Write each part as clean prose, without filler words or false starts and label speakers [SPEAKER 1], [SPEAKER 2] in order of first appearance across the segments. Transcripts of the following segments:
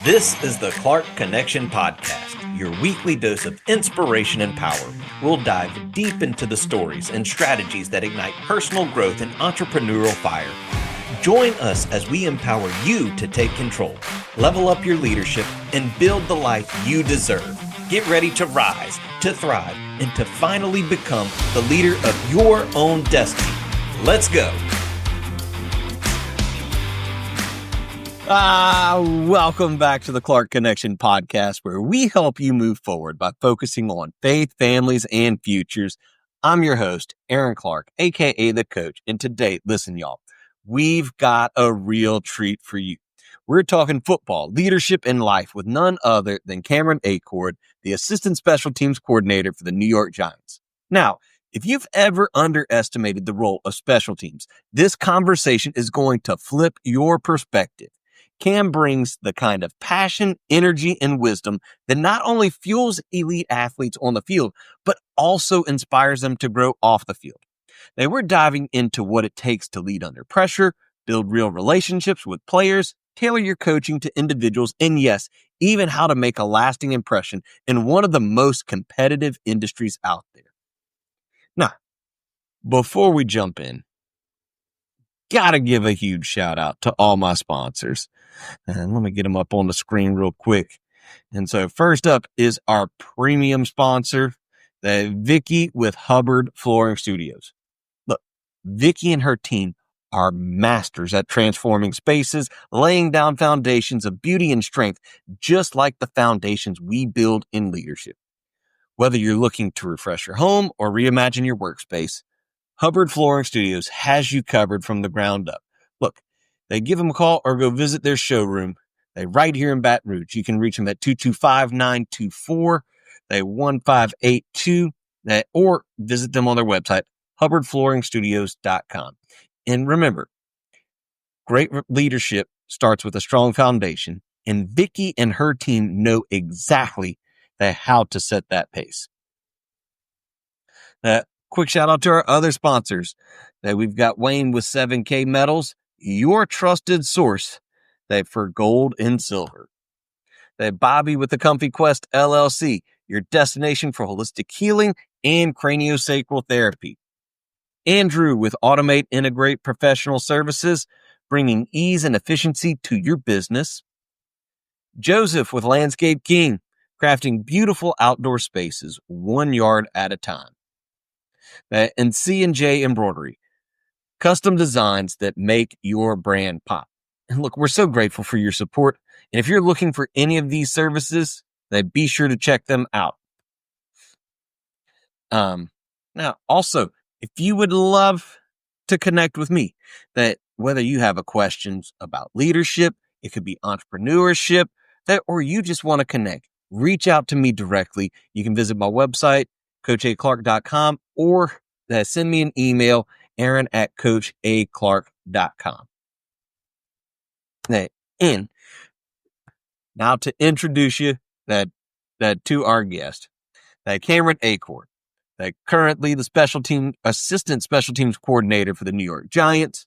[SPEAKER 1] This is the Clark Connection Podcast, your weekly dose of inspiration and power. We'll dive deep into the stories and strategies that ignite personal growth and entrepreneurial fire. Join us as we empower you to take control, level up your leadership, and build the life you deserve. Get ready to rise, to thrive, and to finally become the leader of your own destiny. Let's go. Welcome back to the Clark Connection Podcast, where we help you move forward by focusing on faith, families, and futures. I'm your host, Aaron Clark, aka The Coach. And today, listen, y'all, we've got a real treat for you. We're talking football, leadership, and life with none other than Cam Achord, the Assistant Special Teams Coordinator for the New York Giants. Now, if you've ever underestimated the role of special teams, this conversation is going to flip your perspective. Cam brings the kind of passion, energy, and wisdom that not only fuels elite athletes on the field, but also inspires them to grow off the field. Now, we're diving into what it takes to lead under pressure, build real relationships with players, tailor your coaching to individuals, and yes, even how to make a lasting impression in one of the most competitive industries out there. Now, before we jump in, gotta give a huge shout out to all my sponsors. And let me get them up on the screen real quick. And so first up is our premium sponsor, Vicki with Hubbard Flooring Studios. Look, Vicki and her team are masters at transforming spaces, laying down foundations of beauty and strength, just like the foundations we build in leadership. Whether you're looking to refresh your home or reimagine your workspace, Hubbard Flooring Studios has you covered from the ground up. Look, they give them a call or go visit their showroom. They're right here in Baton Rouge. You can reach them at 225-924-1582 or visit them on their website, hubbardflooringstudios.com. And remember, great leadership starts with a strong foundation, and Vicki and her team know exactly how to set that pace. Quick shout out to our other sponsors. We've got Wayne with 7K Metals, your trusted source for gold and silver. Bobby with the Comfy Quest LLC, your destination for holistic healing and craniosacral therapy. Andrew with Automate Integrate Professional Services, bringing ease and efficiency to your business. Joseph with Landscape King, crafting beautiful outdoor spaces 1 yard at a time. And C&J Embroidery, custom designs that make your brand pop. And look, we're so grateful for your support. And if you're looking for any of these services, then be sure to check them out. Now, also, if you would love to connect with me, that whether you have a questions about leadership, it could be entrepreneurship, or you just want to connect, reach out to me directly. You can visit my website, coachaclark.com, or send me an email, aaron@coachaclark.com. And now to introduce you to our guest, Cam Achord, currently the assistant special teams coordinator for the New York Giants.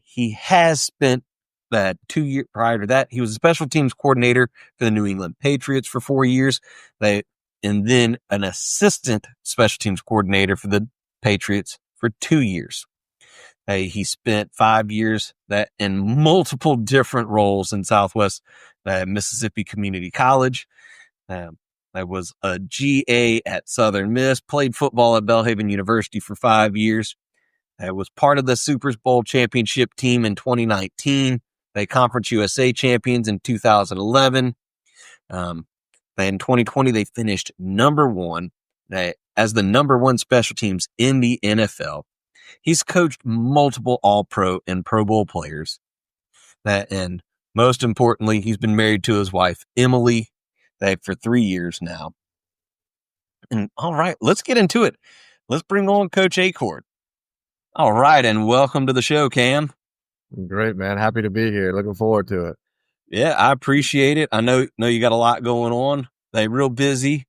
[SPEAKER 1] He has spent 2 years prior to that. He was a special teams coordinator for the New England Patriots for 4 years. And then an assistant special teams coordinator for the Patriots for 2 years. He spent 5 years in multiple different roles in Southwest Mississippi Community College. I was a GA at Southern Miss, played football at Belhaven University for 5 years. I was part of the Super Bowl championship team in 2019. They Conference USA champions in 2011. In 2020, they finished number one as the number one special teams in the NFL. He's coached multiple All-Pro and Pro Bowl players. And most importantly, he's been married to his wife, Emily, for 3 years now. And all right, let's get into it. Let's bring on Coach Achord. All right, and welcome to the show, Cam.
[SPEAKER 2] Great, man. Happy to be here. Looking forward to it.
[SPEAKER 1] Yeah, I appreciate it. I know you got a lot going on. They're real busy,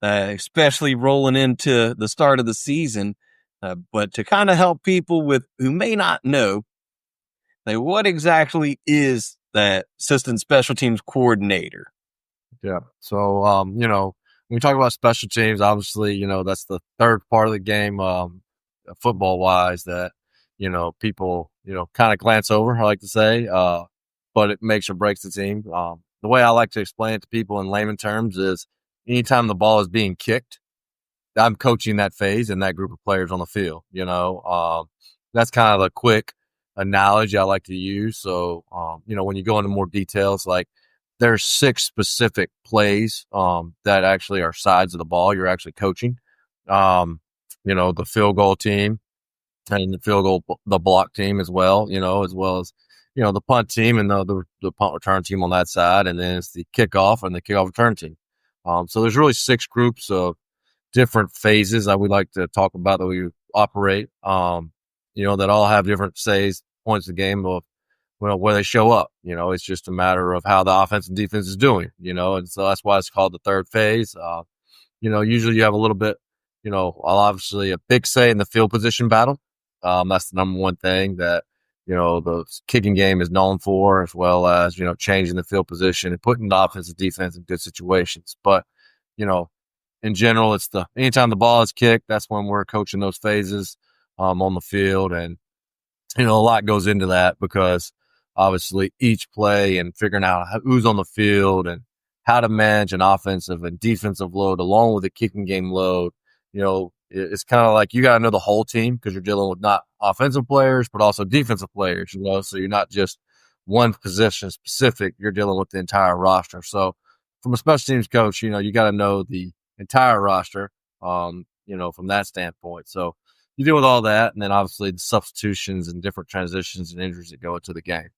[SPEAKER 1] especially rolling into the start of the season. But to kind of help people who may not know, what exactly is that assistant special teams coordinator.
[SPEAKER 2] Yeah. So, when we talk about special teams, obviously, that's the third part of the game, football wise that, people, kind of glance over, I like to say, but it makes or breaks the team. The way I like to explain it to people in layman terms is anytime the ball is being kicked, I'm coaching that phase and that group of players on the field, that's kind of a quick analogy I like to use. So, when you go into more details, like there's 6 specific plays, that actually are sides of the ball you're actually coaching. The field goal team and the block team as well, as well as, the punt team and the punt return team on that side. And then it's the kickoff and the kickoff return team. So there's really 6 groups of different phases that we like to talk about that we operate, that all have different points of the game of, where they show up. It's just a matter of how the offense and defense is doing, and so that's why it's called the third phase. Usually you have a little bit, obviously a big say in the field position battle. That's the number one thing that, the kicking game is known for, as well as, changing the field position and putting the offense and defense in good situations. But, in general, it's anytime the ball is kicked, that's when we're coaching those phases, on the field. And, a lot goes into that because obviously each play and figuring out who's on the field and how to manage an offensive and defensive load along with the kicking game load. It's kind of like you got to know the whole team because you're dealing with not offensive players, but also defensive players, so you're not just one position specific, you're dealing with the entire roster. So from a special teams coach, you got to know the entire roster, from that standpoint. So you deal with all that, and then obviously the substitutions and different transitions and injuries that go into the game,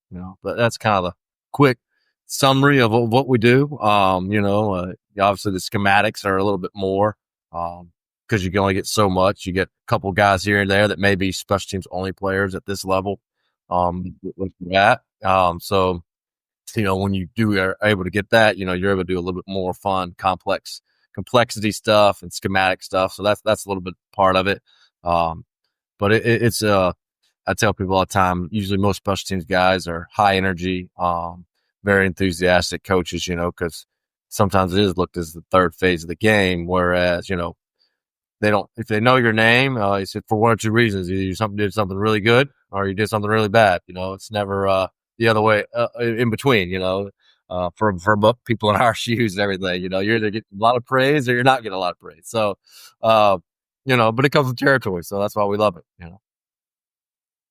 [SPEAKER 2] but that's kind of the quick summary of what we do. Obviously the schematics are a little bit more, because you can only get so much. You get a couple guys here and there that may be special teams only players at this level, with that. So, when you are able to get that, you're able to do a little bit more fun, complexity stuff and schematic stuff. So that's a little bit part of it. But it's I tell people all the time, usually most special teams guys are high energy, very enthusiastic coaches, because sometimes it is looked as the third phase of the game, whereas, they don't, if they know your name, it's for one or two reasons. Either you did something really good or you did something really bad. It's never, the other way, in between, for people in our shoes and everything, you're either getting a lot of praise or you're not getting a lot of praise. So, but it comes with territory. So that's why we love it,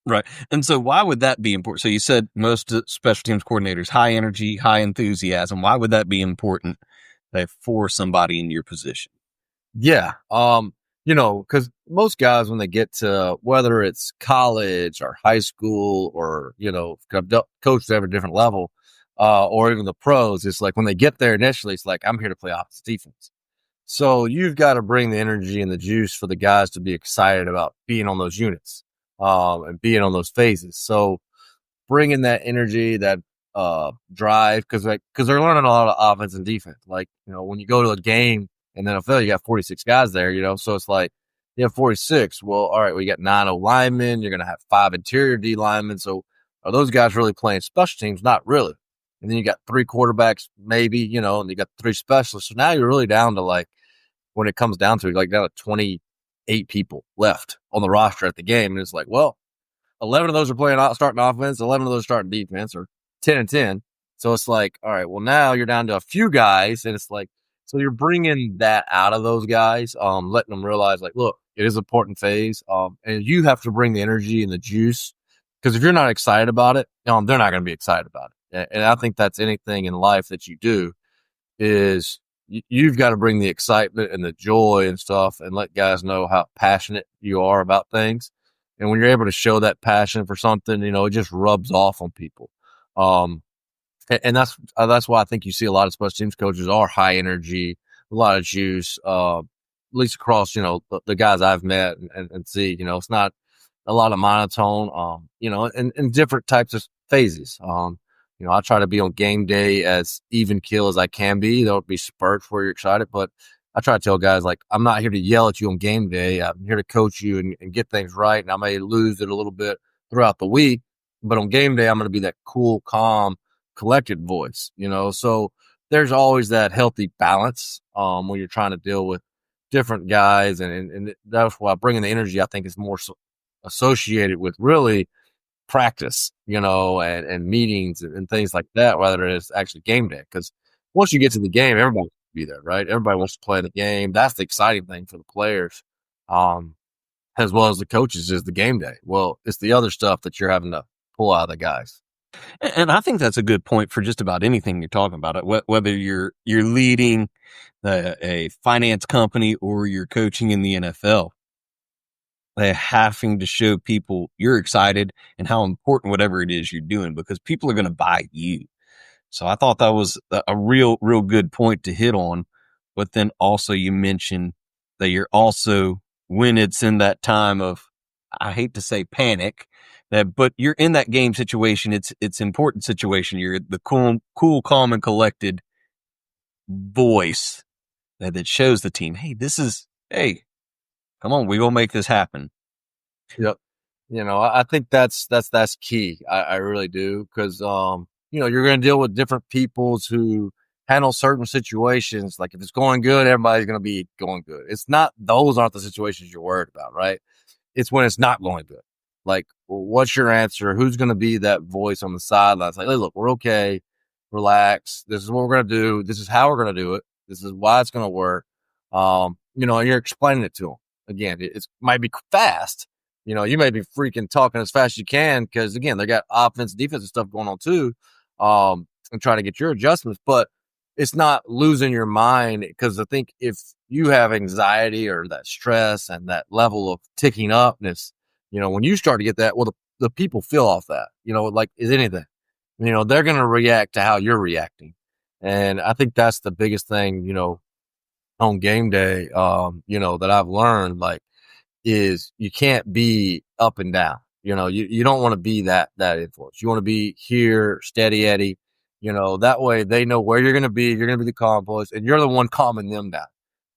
[SPEAKER 1] Right. And so why would that be important? So you said most special teams coordinators, high energy, high enthusiasm. Why would that be important for somebody in your position?
[SPEAKER 2] Yeah. Because most guys, when they get to whether it's college or high school or, coached at every different level, or even the pros, it's like when they get there initially, it's like, I'm here to play offensive defense. So you've got to bring the energy and the juice for the guys to be excited about being on those units, and being on those phases. So bringing that energy, that drive, because they're learning a lot of offense and defense. Like, when you go to a game in the NFL, you got 46 guys there, so it's like you have 46. Well, all right, we got 9 O linemen. You're going to have 5 interior D linemen. So are those guys really playing special teams? Not really. And then you got 3 quarterbacks, maybe, and you got 3 specialists. So now you're really down to, like, when it comes down to it, like down to 28 people left on the roster at the game. And it's like, well, 11 of those are starting offense, 11 of those starting defense, or 10 and 10. So it's like, all right, well, now you're down to a few guys, and it's like, so you're bringing that out of those guys, letting them realize, like, look, it is an important phase, and you have to bring the energy and the juice, because if you're not excited about it, they're not going to be excited about it. And I think that's anything in life that you do is you've got to bring the excitement and the joy and stuff and let guys know how passionate you are about things. And when you're able to show that passion for something, it just rubs off on people. And that's why I think you see a lot of special teams coaches are high energy, a lot of juice, at least across, the guys I've met and see, it's not a lot of monotone, and different types of phases. I try to be on game day as even keel as I can be. There'll be spurts where you're excited, but I try to tell guys, like, I'm not here to yell at you on game day. I'm here to coach you and get things right. And I may lose it a little bit throughout the week, but on game day, I'm going to be that cool, calm collected voice, so there's always that healthy balance, when you're trying to deal with different guys. And that's why bringing the energy, I think, is more associated with really practice, and meetings and things like that, rather than it's actually game day. Because once you get to the game, everybody wants to be there, right? Everybody wants to play the game. That's the exciting thing for the players, as well as the coaches, is the game day. Well, it's the other stuff that you're having to pull out of the guys.
[SPEAKER 1] And I think that's a good point for just about anything you're talking about. Whether you're leading a finance company or you're coaching in the NFL, having to show people you're excited and how important whatever it is you're doing, because people are going to buy you. So I thought that was a real good point to hit on. But then also you mentioned that you're also, when it's in that time of, I hate to say panic, but you're in that game situation. It's important situation. You're the cool, calm, and collected voice that shows the team, hey, come on, we gonna make this happen.
[SPEAKER 2] Yep. I think that's key. I really do. Because, you're going to deal with different peoples who handle certain situations. Like if it's going good, everybody's going to be going good. Those aren't the situations you're worried about, right? It's when it's not going good. Like, what's your answer? Who's going to be that voice on the sidelines? Like, hey, look, we're okay. Relax. This is what we're going to do. This is how we're going to do it. This is why it's going to work. And you're explaining it to them. Again, it might be fast. You may be freaking talking as fast as you can because, again, they got offense, defensive stuff going on too, and trying to get your adjustments. But it's not losing your mind, because I think if you have anxiety or that stress and that level of ticking upness, when you start to get that, well, the people feel off that, like is anything, they're going to react to how you're reacting. And I think that's the biggest thing, on game day, that I've learned, like, is you can't be up and down. You don't want to be that influence. You want to be here, steady Eddie. That way they know where you're going to be. You're going to be the calm voice, and you're the one calming them down,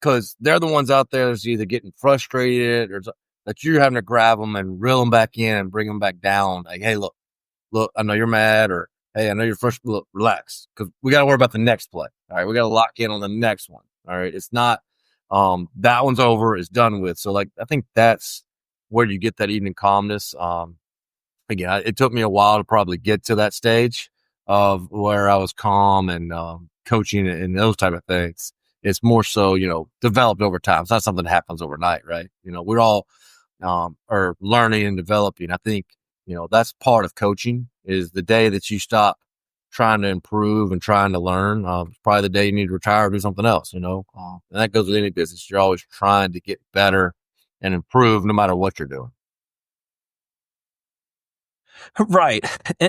[SPEAKER 2] because they're the ones out there that's either getting frustrated or that you're having to grab them and reel them back in and bring them back down. Like, hey, look, I know you're mad, or hey, I know you're frustrated. Look, relax, because we got to worry about the next play. All right, we got to lock in on the next one. All right, it's not. That one's over, it's done with. So, like, I think that's where you get that evening calmness. Again, it took me a while to probably get to that stage of where I was calm and coaching and those type of things. It's more so, developed over time. It's not something that happens overnight, right? We're all are learning and developing. I think, that's part of coaching, is the day that you stop trying to improve and trying to learn, probably the day you need to retire or do something else, and that goes with any business. You're always trying to get better and improve no matter what you're doing.
[SPEAKER 1] Right.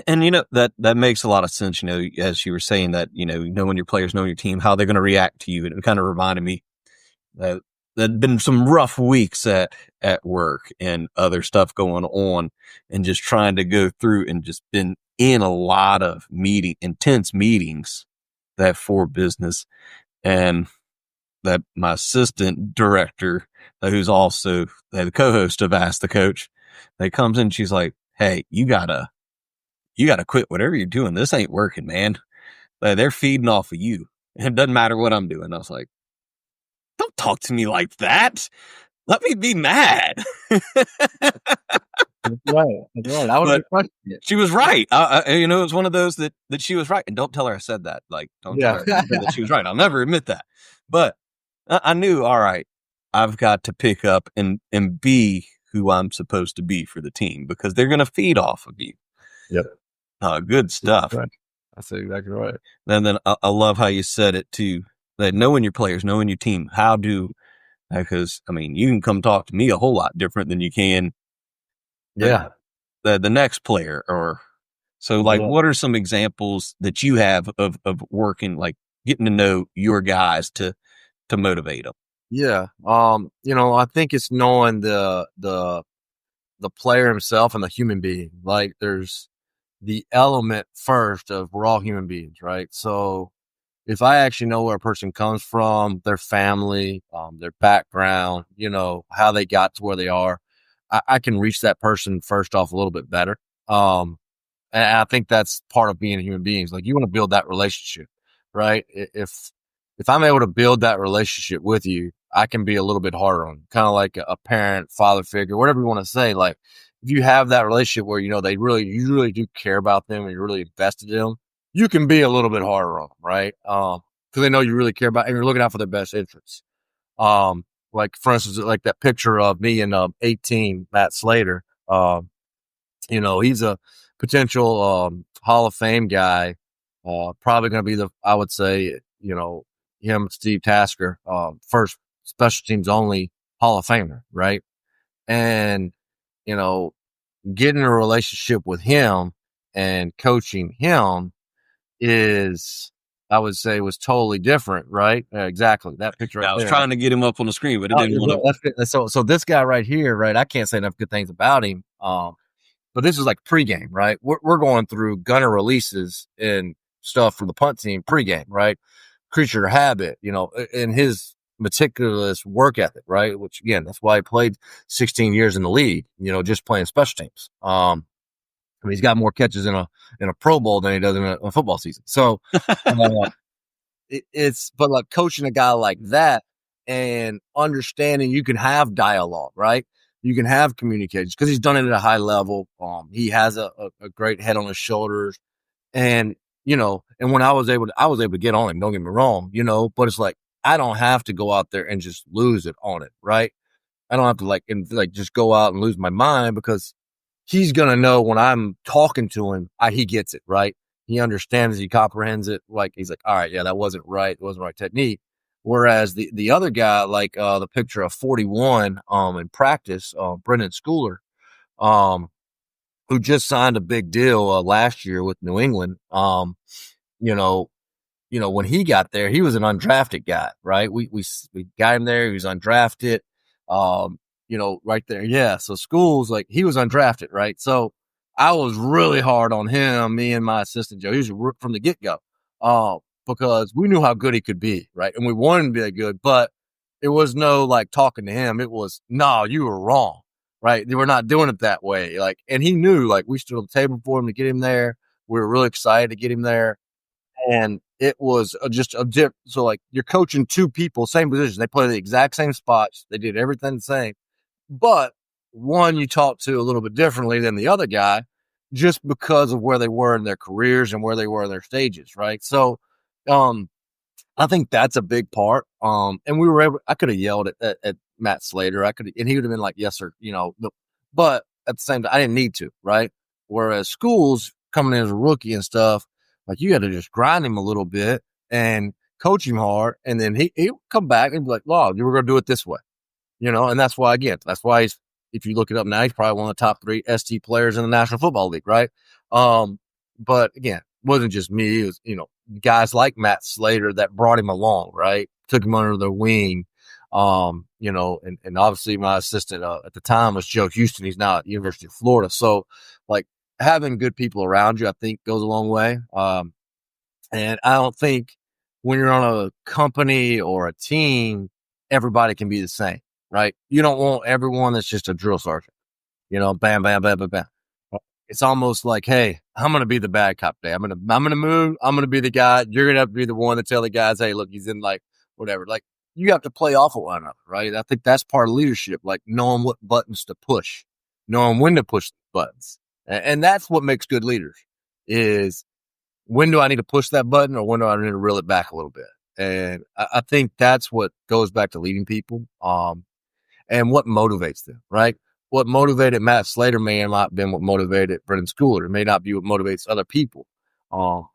[SPEAKER 1] And that makes a lot of sense, as you were saying that, knowing your players, knowing your team, how they're going to react to you. And it kind of reminded me that there'd been some rough weeks at work and other stuff going on, and just trying to go through and just been in a lot of intense meetings that for business. And that my assistant director, who's also the co-host of Ask the Coach, that comes in, she's like, hey, you gotta quit whatever you're doing. This ain't working, man. They're feeding off of you. It doesn't matter what I'm doing. I was like, don't talk to me like that. Let me be mad.
[SPEAKER 2] That's right. I would be frustrated.
[SPEAKER 1] She was right. It was one of those that she was right. And don't tell her I said that. Like, don't tell her that she was right. I'll never admit that. But I knew, all right, I've got to pick up and be who I'm supposed to be for the team, because they're going to feed off of you.
[SPEAKER 2] Yep.
[SPEAKER 1] Good stuff.
[SPEAKER 2] Right. That's exactly right.
[SPEAKER 1] And then I love how you said it too, that knowing your players, knowing your team, because you can come talk to me a whole lot different than you can.
[SPEAKER 2] Yeah.
[SPEAKER 1] The next player, what are some examples that you have of working, like getting to know your guys to motivate them?
[SPEAKER 2] Yeah. I think it's knowing the player himself and the human being. Like, there's the element first of we're all human beings, right? So if I actually know where a person comes from, their family, their background, how they got to where they are, I can reach that person first off a little bit better. And I think that's part of being a human being. Like, you want to build that relationship, right? If I'm able to build that relationship with you, I can be a little bit harder on you, kind of like a parent, father figure, whatever you want to say. Like, if you have that relationship where, you really do care about them and you're really invested in them, you can be a little bit harder on them, right? Cause they know you really care about, and you're looking out for their best interests. Like, for instance, like that picture of me and 18, Matt Slater. He's a potential Hall of Fame guy. Probably going to be I would say, him, Steve Tasker, first special teams only Hall of Famer, right? And, getting a relationship with him and coaching him I would say, was totally different, right? Exactly. That picture right there.
[SPEAKER 1] I was trying to get him up on the screen, but it didn't want
[SPEAKER 2] to. So this guy right here, right? I can't say enough good things about him. But this is like pregame, right? We're going through gunner releases and stuff for the punt team pregame, right? Creature of habit, and his meticulous work ethic, right? Which, again, that's why he played 16 years in the league, just playing special teams. He's got more catches in a Pro Bowl than he does in a football season. So but like coaching a guy like that and understanding you can have dialogue, right? You can have communications because he's done it at a high level. He has a great head on his shoulders, and and when I was able to get on him. Don't get me wrong, but it's like I don't have to go out there and just lose it on it, right? I don't have to just go out and lose my mind because he's gonna know when I'm talking to him, he gets it, right? He understands, he comprehends it. Like, he's like, all right, yeah, that wasn't right. It wasn't the right technique. Whereas the other guy, like the picture of 41 in practice, Brendan Schooler, who just signed a big deal last year with New England. When he got there, he was an undrafted guy, right? We got him there. He was undrafted. Right there. Yeah. So Schools, like, he was undrafted, right? So I was really hard on him, me and my assistant Joe. He was from the get-go. Because we knew how good he could be, right? And we wanted him to be that good, but it was no like talking to him. It was, no, you were wrong, right? We're not doing it that way. Like, and he knew, like, we stood on the table for him to get him there. We were really excited to get him there. And it was just a dip. So, like, you're coaching two people, same position. They play the exact same spots. They did everything the same. But one you talk to a little bit differently than the other guy just because of where they were in their careers and where they were in their stages, right? So, I think that's a big part. And I could have yelled at Matt Slater. And he would have been like, yes, sir, but at the same time, I didn't need to, right? Whereas Schools coming in as a rookie and stuff, like, you had to just grind him a little bit and coach him hard. And then he'll come back and be like, "Wow, you were going to do it this way." And that's why he's, if you look it up now, he's probably one of the top 3 ST players in the National Football League, right? But again, it wasn't just me. It was, guys like Matt Slater that brought him along, right? Took him under their wing. And obviously my assistant at the time was Joe Houston. He's now at the University of Florida. So, like, having good people around you, I think, goes a long way. And I don't think when you're on a company or a team, everybody can be the same, right? You don't want everyone that's just a drill sergeant, bam, bam, bam, bam, bam. It's almost like, hey, I'm going to be the bad cop today. I'm going to move. I'm going to be the guy. You're going to have to be the one to tell the guys, hey, look, he's in, like, whatever. Like, you have to play off of one another, right? I think that's part of leadership, like knowing what buttons to push, knowing when to push buttons. And that's what makes good leaders, is when do I need to push that button or when do I need to reel it back a little bit? And I think that's what goes back to leading people, and what motivates them, right? What motivated Matt Slater may not have been what motivated Brendan Schooler. It may not be what motivates other people. And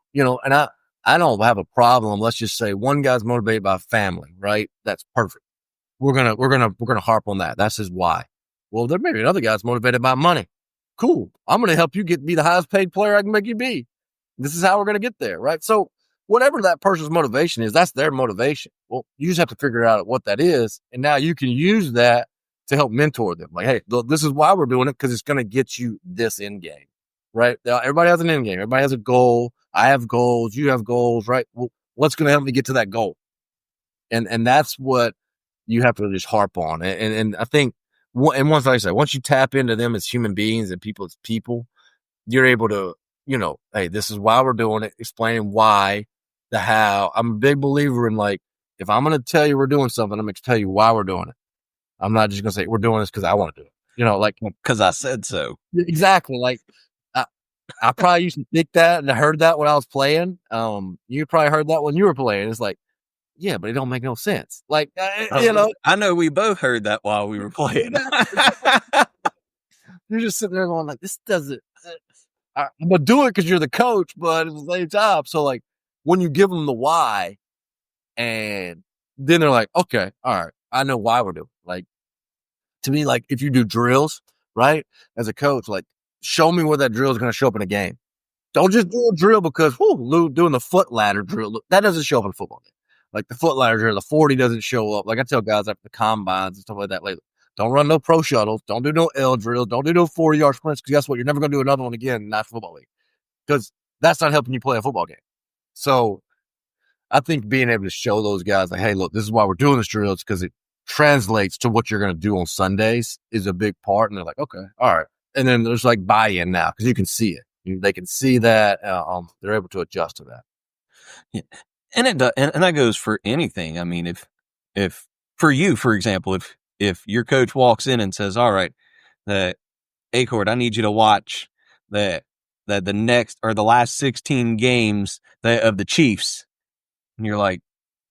[SPEAKER 2] I don't have a problem. Let's just say one guy's motivated by family, right? That's perfect. We're gonna harp on that. That's his why. Well, there may be another guy's motivated by money. Cool. I'm going to help you be the highest paid player I can make you be. This is how we're going to get there, right? So whatever that person's motivation is, that's their motivation. Well, you just have to figure out what that is. And now you can use that to help mentor them. Like, hey, this is why we're doing it, because it's going to get you this end game, right? Now, everybody has an end game. Everybody has a goal. I have goals. You have goals, right? Well, what's going to help me get to that goal? And that's what you have to just harp on. And I think, and once, like I said, once you tap into them as human beings and people as people, you're able to hey, this is why we're doing it, explaining why, the how. I'm a big believer in like, if I'm going to tell you we're doing something, I'm going to tell you why we're doing it. I'm not just going to say we're doing this because I want to do it. Like,
[SPEAKER 1] because I said so.
[SPEAKER 2] Exactly. Like, I probably used to think that and I heard that when I was playing. You probably heard that when you were playing. It's like, yeah, but it don't make no sense. Like,
[SPEAKER 1] I know we both heard that while we were playing.
[SPEAKER 2] You're just sitting there going like, this doesn't. I'm gonna do it because you're the coach, but at the same time, so like when you give them the why, and then they're like, okay, all right, I know why we're doing it. Like, to me, like if you do drills, right, as a coach, like show me where that drill is going to show up in a game. Don't just do a drill because doing the foot ladder drill, that doesn't show up in a football game. Like the foot ladder drill, the 40 doesn't show up. Like I tell guys after the combines and stuff like that lately, don't run no pro shuttles. Don't do no L drills. Don't do no 40-yard sprints because guess what? You're never going to do another one again in National Football League because that's not helping you play a football game. So I think being able to show those guys like, hey, look, this is why we're doing this drill. It's because it translates to what you're going to do on Sundays is a big part. And they're like, okay, all right. And then there's like buy-in now because you can see it. They can see that. They're able to adjust to that.
[SPEAKER 1] Yeah. And it does, and that goes for anything. I mean, if for you, for example, if your coach walks in and says, all right, Achord, I need you to watch the next or the last 16 games of the Chiefs. And you're like,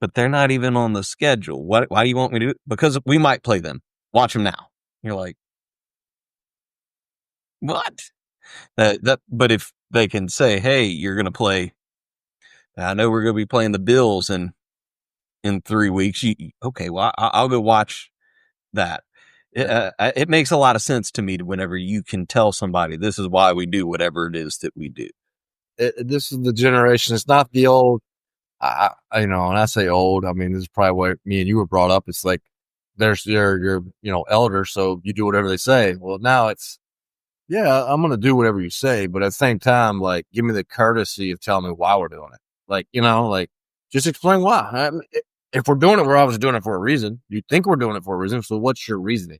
[SPEAKER 1] but they're not even on the schedule. Why do you want me to do it? Because we might play them. Watch them now. You're like, what? But if they can say, hey, you're going to play, I know we're going to be playing the Bills in 3 weeks. Okay, well, I'll go watch that. It makes a lot of sense to me whenever you can tell somebody this is why we do whatever it is that we do.
[SPEAKER 2] This is the generation. It's not the old, and I say old, I mean, this is probably where me and you were brought up. It's like, there's your elders, so you do whatever they say. Well, now it's, yeah, I'm going to do whatever you say, but at the same time, like, give me the courtesy of telling me why we're doing it. Like, like, just explain why. If we're doing it, we're obviously doing it for a reason. You think we're doing it for a reason, so what's your reasoning?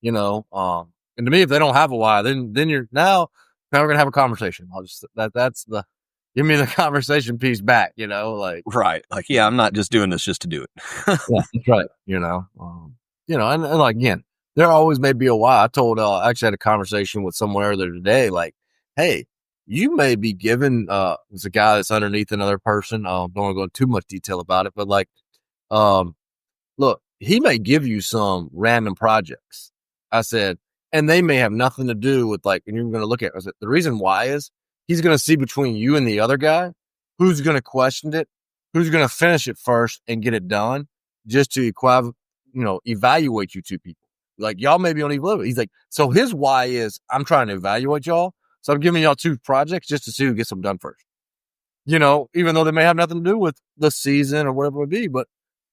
[SPEAKER 2] And to me, if they don't have a why, then you're now we're going to have a conversation. I'll just, that's the, give me the conversation piece back, like.
[SPEAKER 1] Right. Like, yeah, I'm not just doing this just to do it.
[SPEAKER 2] Yeah, that's right. And like, again, there always may be a why. I actually had a conversation with someone earlier today, like, hey, you may be given, it's a guy that's underneath another person. Don't want to go into too much detail about it, but like, look, he may give you some random projects. I said, and they may have nothing to do with like, and you're going to look at it. I said, the reason why is he's going to see between you and the other guy, who's going to question it, who's going to finish it first and get it done just to evaluate you two people. Like y'all may be on equal level. He's like, so his why is I'm trying to evaluate y'all. So I'm giving y'all 2 projects just to see who gets them done first. Even though they may have nothing to do with the season or whatever it would be, but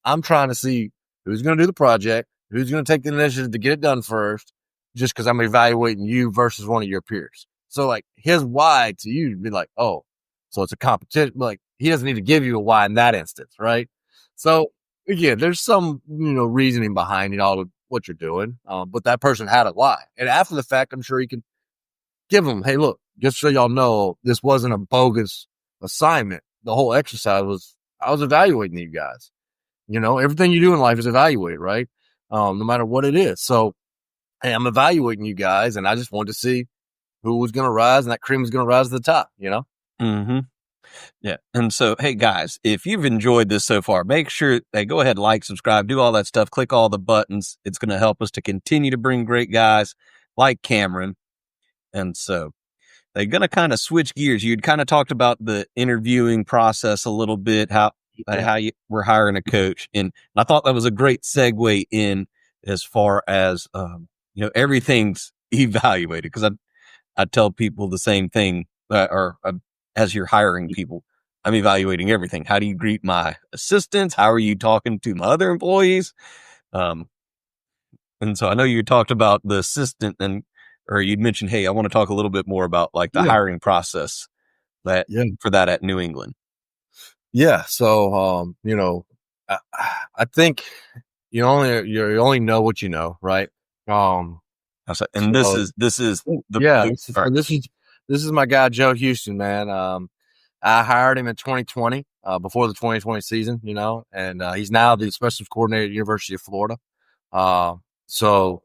[SPEAKER 2] I'm trying to see who's going to do the project, who's going to take the initiative to get it done first, just because I'm evaluating you versus one of your peers. So like his why to you would be like, oh, so it's a competition. Like he doesn't need to give you a why in that instance, right? So again, there's some, reasoning behind all of what you're doing. But that person had a why. And after the fact, I'm sure you can give them, hey, look, just so y'all know, this wasn't a bogus assignment. The whole exercise was, I was evaluating you guys. Everything you do in life is evaluated, right? No matter what it is. So, hey, I'm evaluating you guys, and I just wanted to see who was going to rise, and that cream was going to rise to the top,
[SPEAKER 1] Mm-hmm. Yeah. And so, hey, guys, if you've enjoyed this so far, make sure go ahead, like, subscribe, do all that stuff, click all the buttons. It's going to help us to continue to bring great guys like Cameron. And so they're going to kind of switch gears. You'd kind of talked about the interviewing process a little bit, how we're hiring a coach. And I thought that was a great segue in as far as, everything's evaluated. Because I tell people the same thing, as you're hiring people, I'm evaluating everything. How do you greet my assistants? How are you talking to my other employees? And so I know you talked about the assistant or you'd mentioned, hey, I want to talk a little bit more about like the hiring process for that at New England.
[SPEAKER 2] Yeah. So, I think you only know what you know, right?
[SPEAKER 1] And this is the,
[SPEAKER 2] this is this is my guy, Joe Houston, man. I hired him in 2020, before the 2020 season, and he's now the specialist coordinator at the University of Florida. So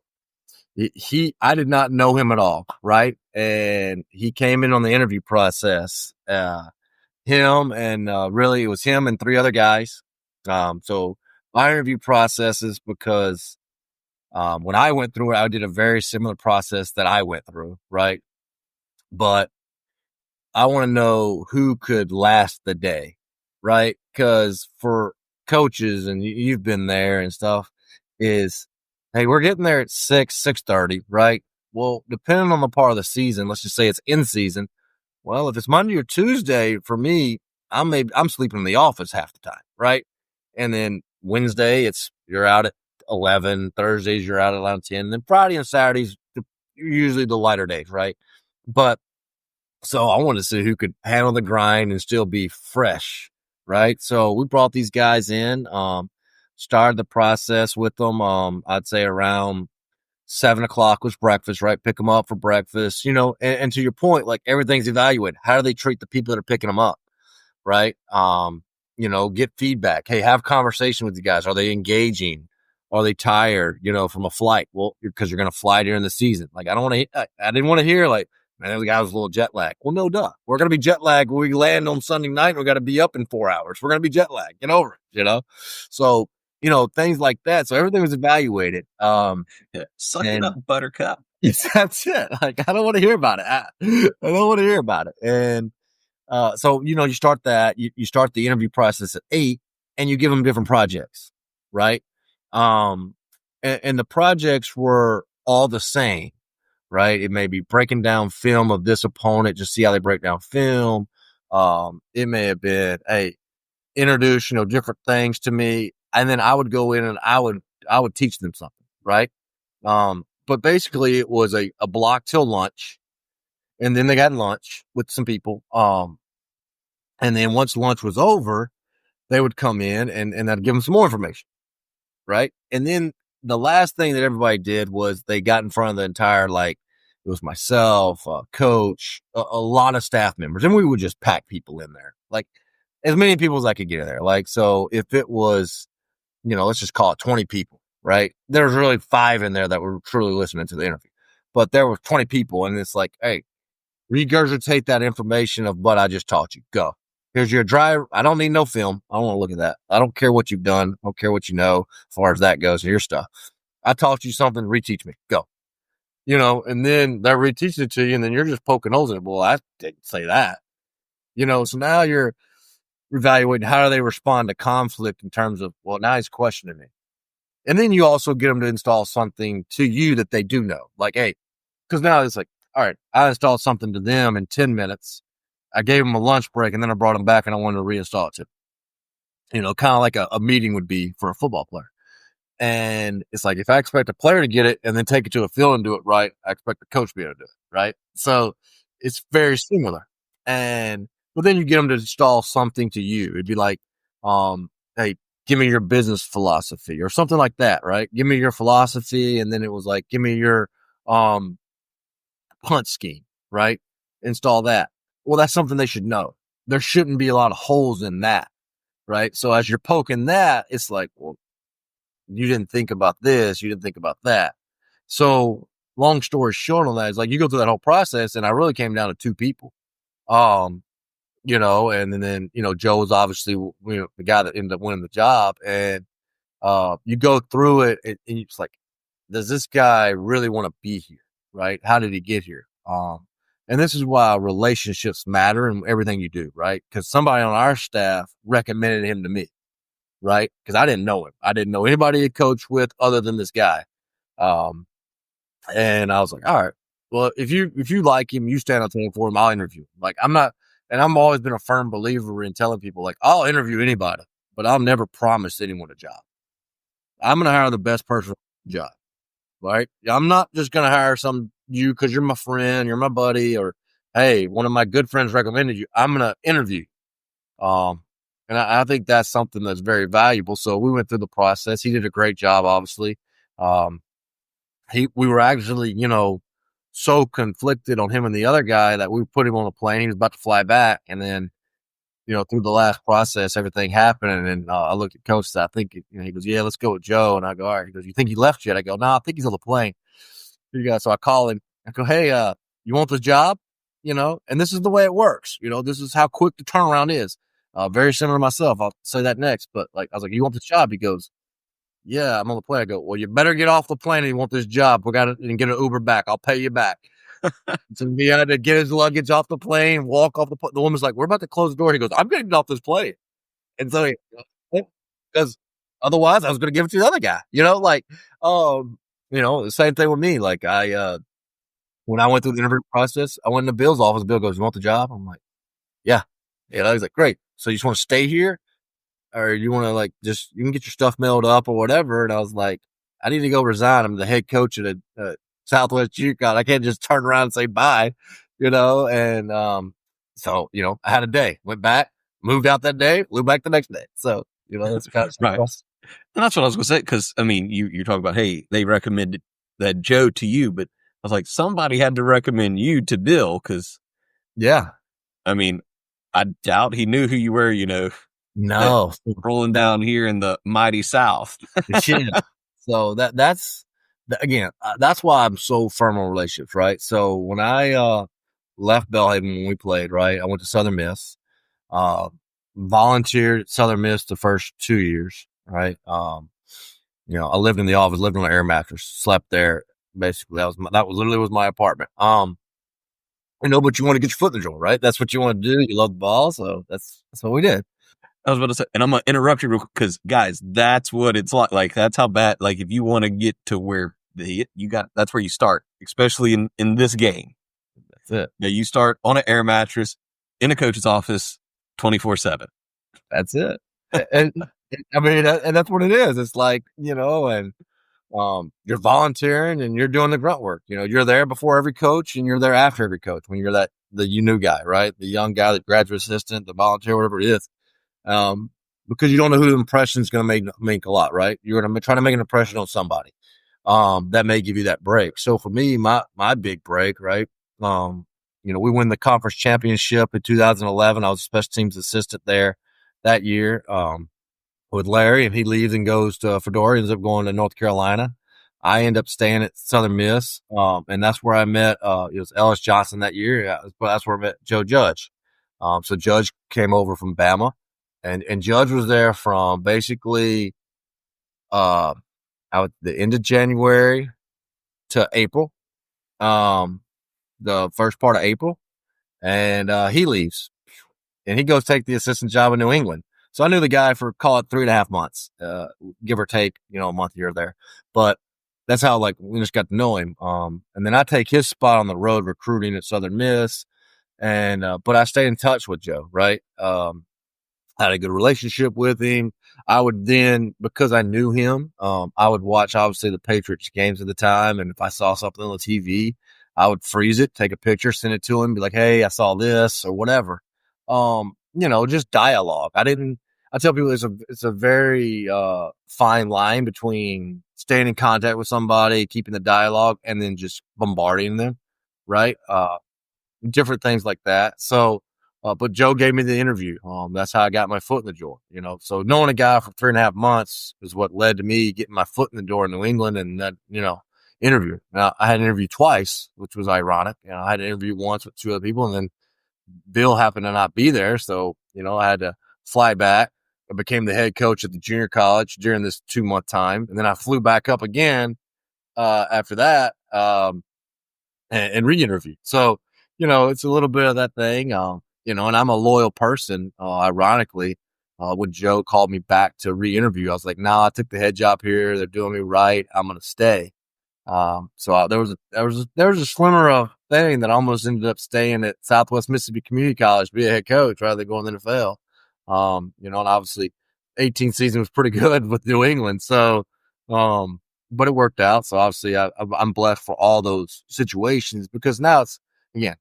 [SPEAKER 2] I did not know him at all, right? And he came in on the interview process. Him and really it was him and 3 other guys. So my interview process is because when I went through it, I did a very similar process that I went through, right? But I want to know who could last the day, right? Because for coaches, and you've been there and stuff, is, hey, we're getting there at 6:30, right? Well, depending on the part of the season, let's just say it's in season. Well, if it's Monday or Tuesday, for me, I'm sleeping in the office half the time, right? And then Wednesday, you're out at 11. Thursdays, you're out at around 10. And then Friday and Saturdays, usually the lighter days, right? But so I wanted to see who could handle the grind and still be fresh, right? So we brought these guys in, started the process with them. I'd say around 7:00 was breakfast, right? Pick them up for breakfast, and to your point, like everything's evaluated. How do they treat the people that are picking them up, right? Get feedback. Hey, have conversation with the guys. Are they engaging? Are they tired, from a flight? Well, because you're going to fly during the season. Like, I didn't want to hear like, man, the guy was a little jet lagged. Well, no, duh. We're going to be jet lagged when we land on Sunday night. And we got to be up in 4 hours. We're going to be jet lagged. Get over it, So, things like that. So everything was evaluated.
[SPEAKER 1] Suck it up, buttercup.
[SPEAKER 2] That's it. Like, I don't want to hear about it. I don't want to hear about it. And so, you start that. You start the interview process at 8, and you give them different projects, right? And the projects were all the same, right? It may be breaking down film of this opponent, just see how they break down film. It may have been, hey, introduce, different things to me. And then I would go in and I would teach them something, right? But basically it was a block till lunch, and then they got lunch with some people. And then once lunch was over, they would come in and I'd give them some more information, right? And then the last thing that everybody did was they got in front of the entire, it was myself, coach, a lot of staff members, and we would just pack people in there, like as many people as I could get in there. Like, so if it was, let's just call it 20 people, right? There's really 5 in there that were truly listening to the interview, but there were 20 people, and it's like, hey, regurgitate that information of what I just taught you. Go. Here's your drive. I don't need no film. I don't want to look at that. I don't care what you've done. I don't care what you know as far as that goes. Your stuff. I taught you something. Reteach me. Go. And then they're reteaching it to you, and then you're just poking holes in it. Well, I didn't say that. So now you're evaluating how do they respond to conflict in terms of, well, now he's questioning me. And then you also get them to install something to you that they do know. Like, hey, because now it's like, all right, I installed something to them in 10 minutes. I gave them a lunch break, and then I brought them back and I wanted to reinstall it to them. Kind of like a meeting would be for a football player. And it's like, if I expect a player to get it and then take it to a field and do it right, I expect the coach to be able to do it, right? So it's very similar. But then you get them to install something to you. It'd be like, hey, give me your business philosophy or something like that, right? Give me your philosophy. And then it was like, give me your punt scheme, right? Install that. Well, that's something they should know. There shouldn't be a lot of holes in that, right? So as you're poking that, it's like, well, you didn't think about this. You didn't think about that. So long story short on that is like, you go through that whole process, and I really came down to 2 people. And then, Joe was obviously, the guy that ended up winning the job. And, you go through it and it's like, does this guy really want to be here? Right? How did he get here? And this is why relationships matter in everything you do, right? Because somebody on our staff recommended him to me, right? Because I didn't know him. I didn't know anybody he coached with other than this guy. And I was like, all right, well, if you like him, you stand up to him for him, I'll interview him. Like, I've always been a firm believer in telling people, like, I'll interview anybody, but I'll never promise anyone a job. I'm going to hire the best person for the job, right? I'm not just going to hire you because you're my friend, you're my buddy, or, hey, one of my good friends recommended you. I'm going to interview. And I think that's something that's very valuable. So we went through the process. He did a great job, obviously. We were actually, so conflicted on him and the other guy that we put him on a plane. He was about to fly back. And then, through the last process, everything happened. And then I looked at Coach. I think, he goes, yeah, let's go with Joe. And I go, all right. He goes, you think he left yet? I go, no, I think he's on the plane. So I call him. I go, hey, you want the job? And this is the way it works. This is how quick the turnaround is. Very similar to myself. I'll say that next. But I was like, you want this job? He goes, yeah, I'm on the plane. I go, well, you better get off the plane if you want this job. We got to get an Uber back. I'll pay you back. So he had to get his luggage off the plane, walk off the plane. The woman's like, we're about to close the door. He goes, I'm getting off this plane. And so because otherwise I was going to give it to the other guy, the same thing with me. Like when I went through the interview process, I went in the Bill's office. Bill goes, you want the job? I'm like, yeah. He's like, great. So you just want to stay here? Or you want to you can get your stuff mailed up or whatever. And I was like, I need to go resign. I'm the head coach at a Southwest Junior College. I can't just turn around and say bye, and, so, I had a day, went back, moved out that day, flew back the next day. So, that's kind of
[SPEAKER 1] right. And that's what I was going to say. Cause I mean, you're talking about, hey, they recommended that Joe to you, but I was like, somebody had to recommend you to Bill. Cause
[SPEAKER 2] yeah,
[SPEAKER 1] I mean, I doubt he knew who you were,
[SPEAKER 2] no,
[SPEAKER 1] rolling down here in the mighty South.
[SPEAKER 2] Yeah. So that's why I'm so firm on relationships, right? So when I left Belhaven when we played, right, I went to Southern Miss, volunteered at Southern Miss the first 2 years, right? I lived in the office, lived on an air mattress, slept there. Basically, that was literally my apartment. But you want to get your foot in the door, right? That's what you want to do. You love the ball, so that's what we did.
[SPEAKER 1] I was about to say, and I'm going to interrupt you real quick because, guys, that's what it's like. Like, that's how bad, like, if you want to get to where that's where you start, especially in this game.
[SPEAKER 2] That's it.
[SPEAKER 1] Yeah, you start on an air mattress in a coach's office 24/7.
[SPEAKER 2] That's it. and I mean, and that's what it is. It's like, and you're volunteering and you're doing the grunt work. You're there before every coach and you're there after every coach when you're the new guy, right? The young guy, the graduate assistant, the volunteer, whatever it is. Because you don't know who the impression is going to make a lot, right? You're going to try to make an impression on somebody, that may give you that break. So for me, my big break, right? We win the conference championship in 2011. I was a special teams assistant there that year, with Larry, and he leaves and goes to Fedora, ends up going to North Carolina. I end up staying at Southern Miss. And that's where I met, it was Ellis Johnson that year. That's where I met Joe Judge. So Judge came over from Bama. And Judge was there from basically out the end of January to April, the first part of April, and he leaves, and he goes take the assistant job in New England. So I knew the guy for, call it 3.5 months, give or take, a month here or there. But that's how we just got to know him. And then I take his spot on the road recruiting at Southern Miss, and but I stayed in touch with Joe, right? Had a good relationship with him. I would then, because I knew him, I would watch obviously the Patriots games at the time. And if I saw something on the TV, I would freeze it, take a picture, send it to him, be like, hey, I saw this or whatever. Just dialogue. I tell people it's a very fine line between staying in contact with somebody, keeping the dialogue, and then just bombarding them, right? Different things like that. So, but Joe gave me the interview. That's how I got my foot in the door, So knowing a guy for 3.5 months is what led to me getting my foot in the door in New England and that, interview. Now, I had an interview twice, which was ironic. I had an interview once with 2 other people, and then Bill happened to not be there. So, I had to fly back. I became the head coach at the junior college during this 2-month time. And then I flew back up again after that and re-interviewed. So, it's a little bit of that thing. And I'm a loyal person. Ironically, when Joe called me back to re-interview, I was like, nah, I took the head job here. They're doing me right. I'm going to stay. So there was a slimmer of thing that I almost ended up staying at Southwest Mississippi Community College, be a head coach rather than going to the NFL. And obviously 18th season was pretty good with New England. So, but it worked out. So obviously I'm blessed for all those situations because now it's, again,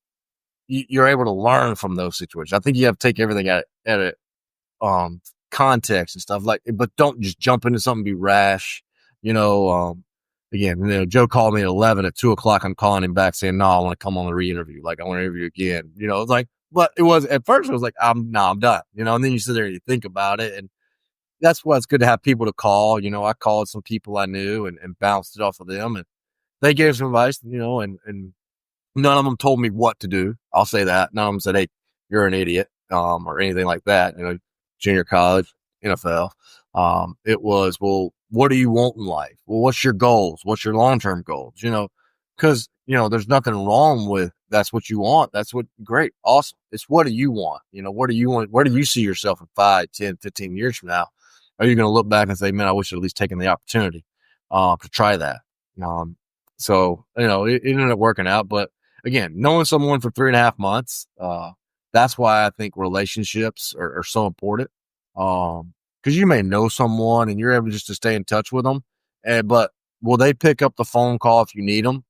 [SPEAKER 2] you're able to learn from those situations. I think you have to take everything at it, context and stuff but don't just jump into something and be rash. again, you know, Joe called me at 11 at 2:00. I'm calling him back saying, no, I want to come on the re-interview. Like, I want to interview again. You know, it's like, but it was at first, it was like, I'm done. You know, and then you sit there and you think about it. And that's why it's good to have people to call. You know, I called some people I knew and bounced it off of them. And they gave some advice, you know, and none of them told me what to do. I'll say that. None of them said, hey, you're an idiot, or anything like that. You know, junior college, NFL. It was, well, what do you want in life? Well, what's your goals? What's your long-term goals? You know, cause, you know, there's nothing wrong with that's what you want. That's what, great. Awesome. It's what do you want? You know, what do you want? Where do you see yourself in 5, 10, 15 years from now? Are you going to look back and say, man, I wish I'd at least taken the opportunity, to try that. So, you know, it ended up working out, but again, knowing someone for 3.5 months, that's why I think relationships are so important. Cause you may know someone and you're able just to stay in touch with them, but will they pick up the phone call if you need them?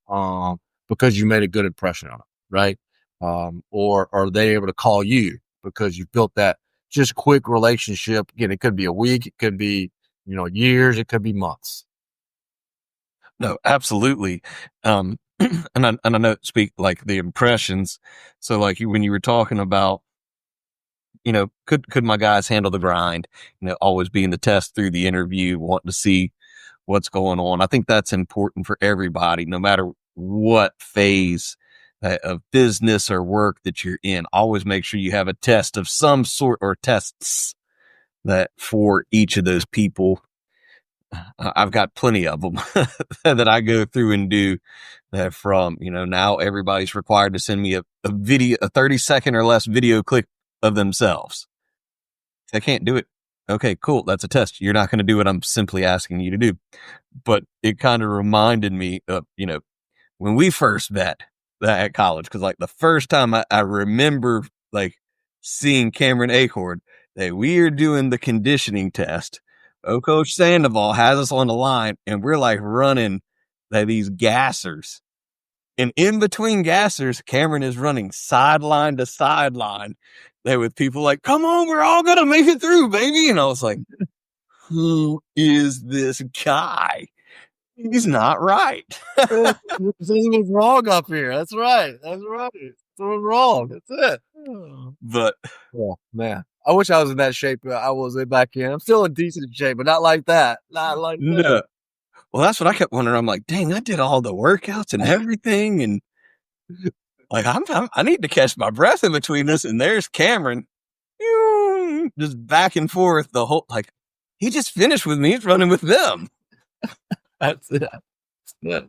[SPEAKER 2] Because you made a good impression on them, right? Or are they able to call you because you've built that just quick relationship? Again, it could be a week, it could be, you know, years, it could be months.
[SPEAKER 1] No, absolutely. And I know speak like the impressions. So like when you were talking about, you know, could my guys handle the grind? You know, always being the test through the interview, wanting to see what's going on. I think that's important for everybody, no matter what phase of business or work that you're in. Always make sure you have a test of some sort or tests that for each of those people. I've got plenty of them that I go through and do that from, you know, now everybody's required to send me a video, a 30-second or less video clip of themselves. If they can't do it, okay, cool. That's a test. You're not going to do what I'm simply asking you to do. But it kind of reminded me of, you know, when we first met at college, because like the first time I remember like seeing Cam Achord, that we are doing the conditioning test. Oh, Coach Sandoval has us on the line and we're like running these gassers. And in between gassers, Cameron is running sideline to sideline there with people like, come on, we're all going to make it through, baby. And I was like, who is this guy? He's not right.
[SPEAKER 2] Something's wrong up here. That's right. Something's wrong. That's it.
[SPEAKER 1] But,
[SPEAKER 2] oh, man, I wish I was in that shape I was in back then. I'm still in decent shape, but not like that. Not like that.
[SPEAKER 1] No. Well, that's what I kept wondering. I'm like, dang, I did all the workouts and everything. And like, I need to catch my breath in between this. And there's Cameron just back and forth the whole, like, he just finished with me. He's running with them.
[SPEAKER 2] That's it. I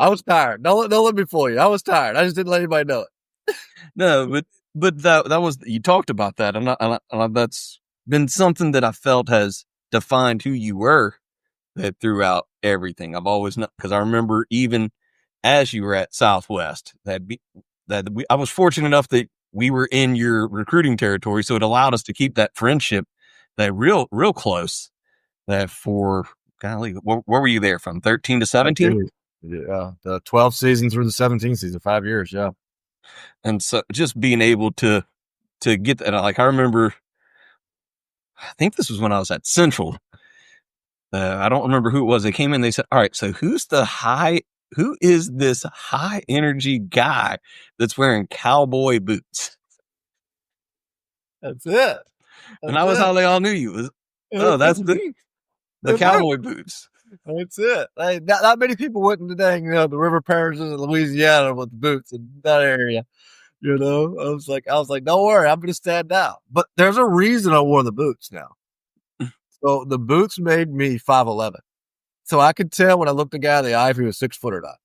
[SPEAKER 2] was tired. Don't let me fool you. I was tired. I just didn't let anybody know it.
[SPEAKER 1] No, but that was, you talked about that. And that's been something that I felt has defined who you were throughout everything. I've always known, because I remember even as you were at Southwest, I was fortunate enough that we were in your recruiting territory. So it allowed us to keep that friendship, that real close. That for, golly, where were you there from? 13 to 17?
[SPEAKER 2] Yeah, the 12th season through the 17th season, 5 years. Yeah.
[SPEAKER 1] And so just being able to get that, like, I remember, I think this was when I was at Central. I don't remember who it was. They came in, they said, all right, so who is this high energy guy that's wearing cowboy boots?
[SPEAKER 2] That's it.
[SPEAKER 1] And that was how they all knew you. That's the cowboy boots.
[SPEAKER 2] That's it. Like, not many people went into the river parishes of Louisiana with the boots in that area. You know, I was like, don't worry, I'm going to stand out. But there's a reason I wore the boots now. So the boots made me 5'11". So I could tell when I looked the guy in the eye if he was 6 foot or not.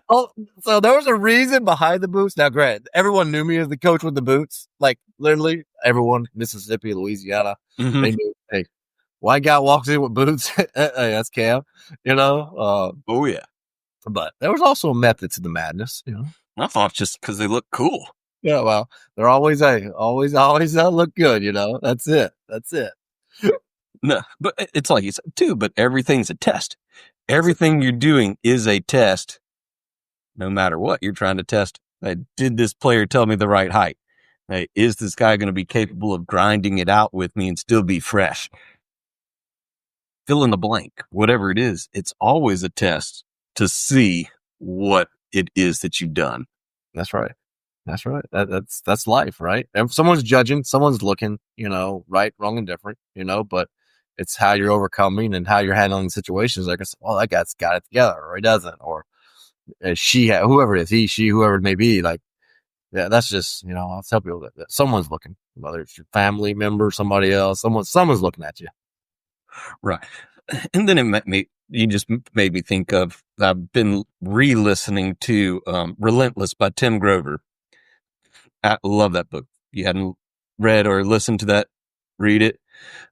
[SPEAKER 2] Oh, so there was a reason behind the boots. Now, granted, everyone knew me as the coach with the boots. Like, literally, everyone, Mississippi, Louisiana, they knew, hey, white guy walks in with boots. Hey, that's Cam, you know?
[SPEAKER 1] Oh, yeah.
[SPEAKER 2] But there was also a method to the madness, you know?
[SPEAKER 1] I thought just because they look cool.
[SPEAKER 2] Yeah, well, they're always look good, you know? That's it.
[SPEAKER 1] No, but it's like you said too, but everything's a test. Everything you're doing is a test. No matter what you're trying to test. Did this player tell me the right height? Is this guy going to be capable of grinding it out with me and still be fresh? fill in the blank, whatever it is, it's always a test to see what it is that you've done.
[SPEAKER 2] That's right. That's right. That's life, right? And someone's judging, someone's looking, right, wrong, and different, but it's how you're overcoming and how you're handling situations. Like I said, well, that guy's got it together, or he doesn't, or whoever it is, he, she, whoever it may be. Like, yeah, that's just, I'll tell people that someone's looking, whether it's your family member, somebody else, someone's looking at you.
[SPEAKER 1] Right. And then you just made me think of, I've been re-listening to Relentless by Tim Grover. I love that book. You hadn't read or listened to that, read it.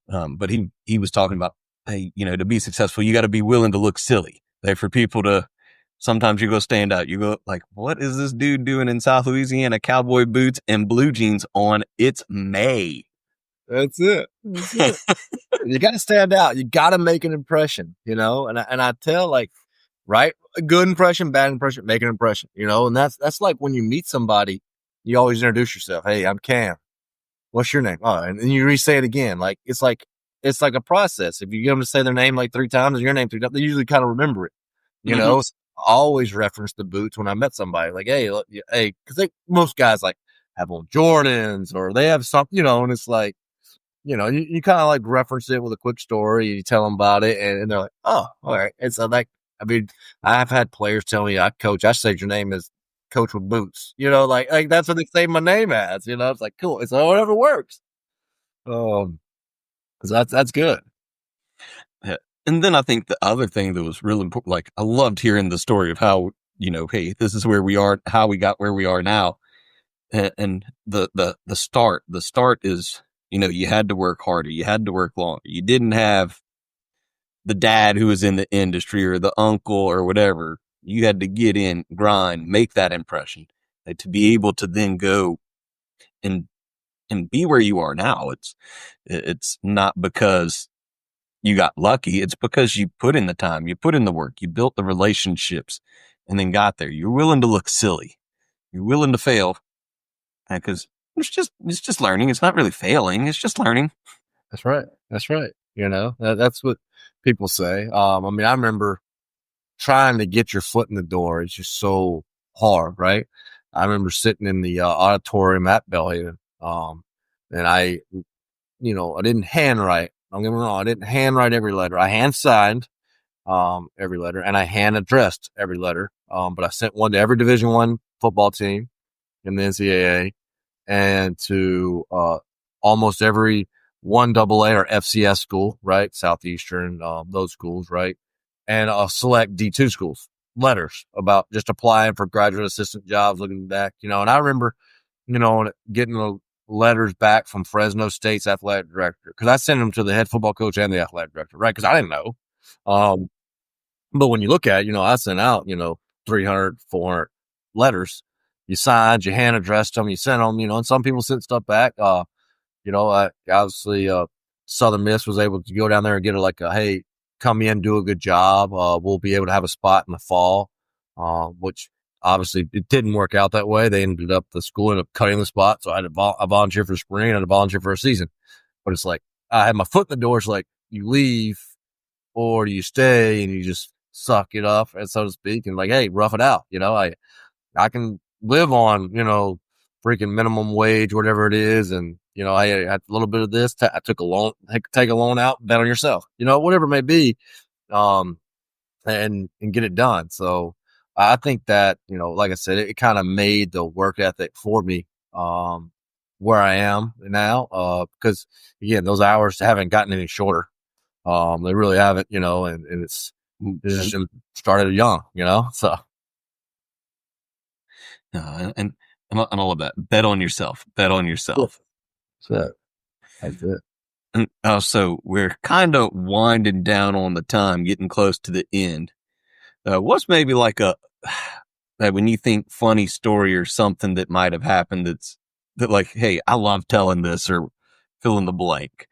[SPEAKER 1] But he was talking about, hey, to be successful, you got to be willing to look silly. Like, for people to, sometimes you go stand out. You go like, what is this dude doing in South Louisiana? Cowboy boots and blue jeans on. It's May.
[SPEAKER 2] That's it. You got to stand out. You got to make an impression, and I tell, like, right, a good impression, bad impression, make an impression, and that's like when you meet somebody, you always introduce yourself. Hey, I'm Cam. What's your name? Oh, and then you re-say it again. Like, it's like a process. If you get them to say their name like 3 times and your name 3 times, they usually kind of remember it. So I always reference the boots when I met somebody. Like, hey, look, hey, because most guys like have on Jordans or they have something, and it's like, you kind of like reference it with a quick story. You tell them about it, and they're like, oh, all right. It's like, I mean, I've had players tell me, I said your name is Coach with Boots, like that's what they say my name as, it's like, cool. It's whatever works. So that's good.
[SPEAKER 1] Yeah. And then I think the other thing that was really important, like, I loved hearing the story of how, hey, this is where we are, how we got where we are now. And the start is, you had to work harder. You had to work longer. You didn't have the dad who was in the industry or the uncle or whatever. You had to get in, grind, make that impression, to be able to then go and be where you are now. It's not because you got lucky. It's because you put in the time, you put in the work, you built the relationships, and then got there. You're willing to look silly. You're willing to fail, because it's just learning. It's not really failing. It's just learning.
[SPEAKER 2] That's right. That's right. That's what people say. I remember trying to get your foot in the door. It's just so hard, right? I remember sitting in the auditorium at Belhaven, and I didn't handwrite. Don't get me wrong, I didn't handwrite every letter. I hand signed every letter, and I hand addressed every letter. But I sent one to every Division I football team in the NCAA, and to almost every 1AA or FCS school, right? Southeastern, those schools, right? And select D2 schools, letters about just applying for graduate assistant jobs, looking back, and I remember, getting the letters back from Fresno State's athletic director, because I sent them to the head football coach and the athletic director, right? Because I didn't know. But when you look at it, I sent out, 300, 400 letters. You signed, you hand addressed them, you sent them, and some people sent stuff back. I obviously, Southern Miss was able to go down there and get hey, come in, do a good job. We'll be able to have a spot in the fall, which obviously it didn't work out that way. The school ended up cutting the spot. So I had to volunteer for spring. I had to volunteer for a season. But it's like, I had my foot in the door. It's like, you leave or do you stay and you just suck it up, and so to speak, and like, hey, rough it out. I can live on, freaking minimum wage, whatever it is. And, I had a little bit of this. I took a loan, take a loan out, bet on yourself, whatever it may be, and get it done. So I think that, like I said, it kind of made the work ethic for me, where I am now, because again, those hours haven't gotten any shorter. They really haven't, and it's just started young, so.
[SPEAKER 1] And all of that. Bet on yourself. Bet on yourself.
[SPEAKER 2] That's it.
[SPEAKER 1] And so we're kind of winding down on the time, getting close to the end. What's maybe like that when you think funny story or something that might have happened that like, hey, I love telling this, or fill in the blank,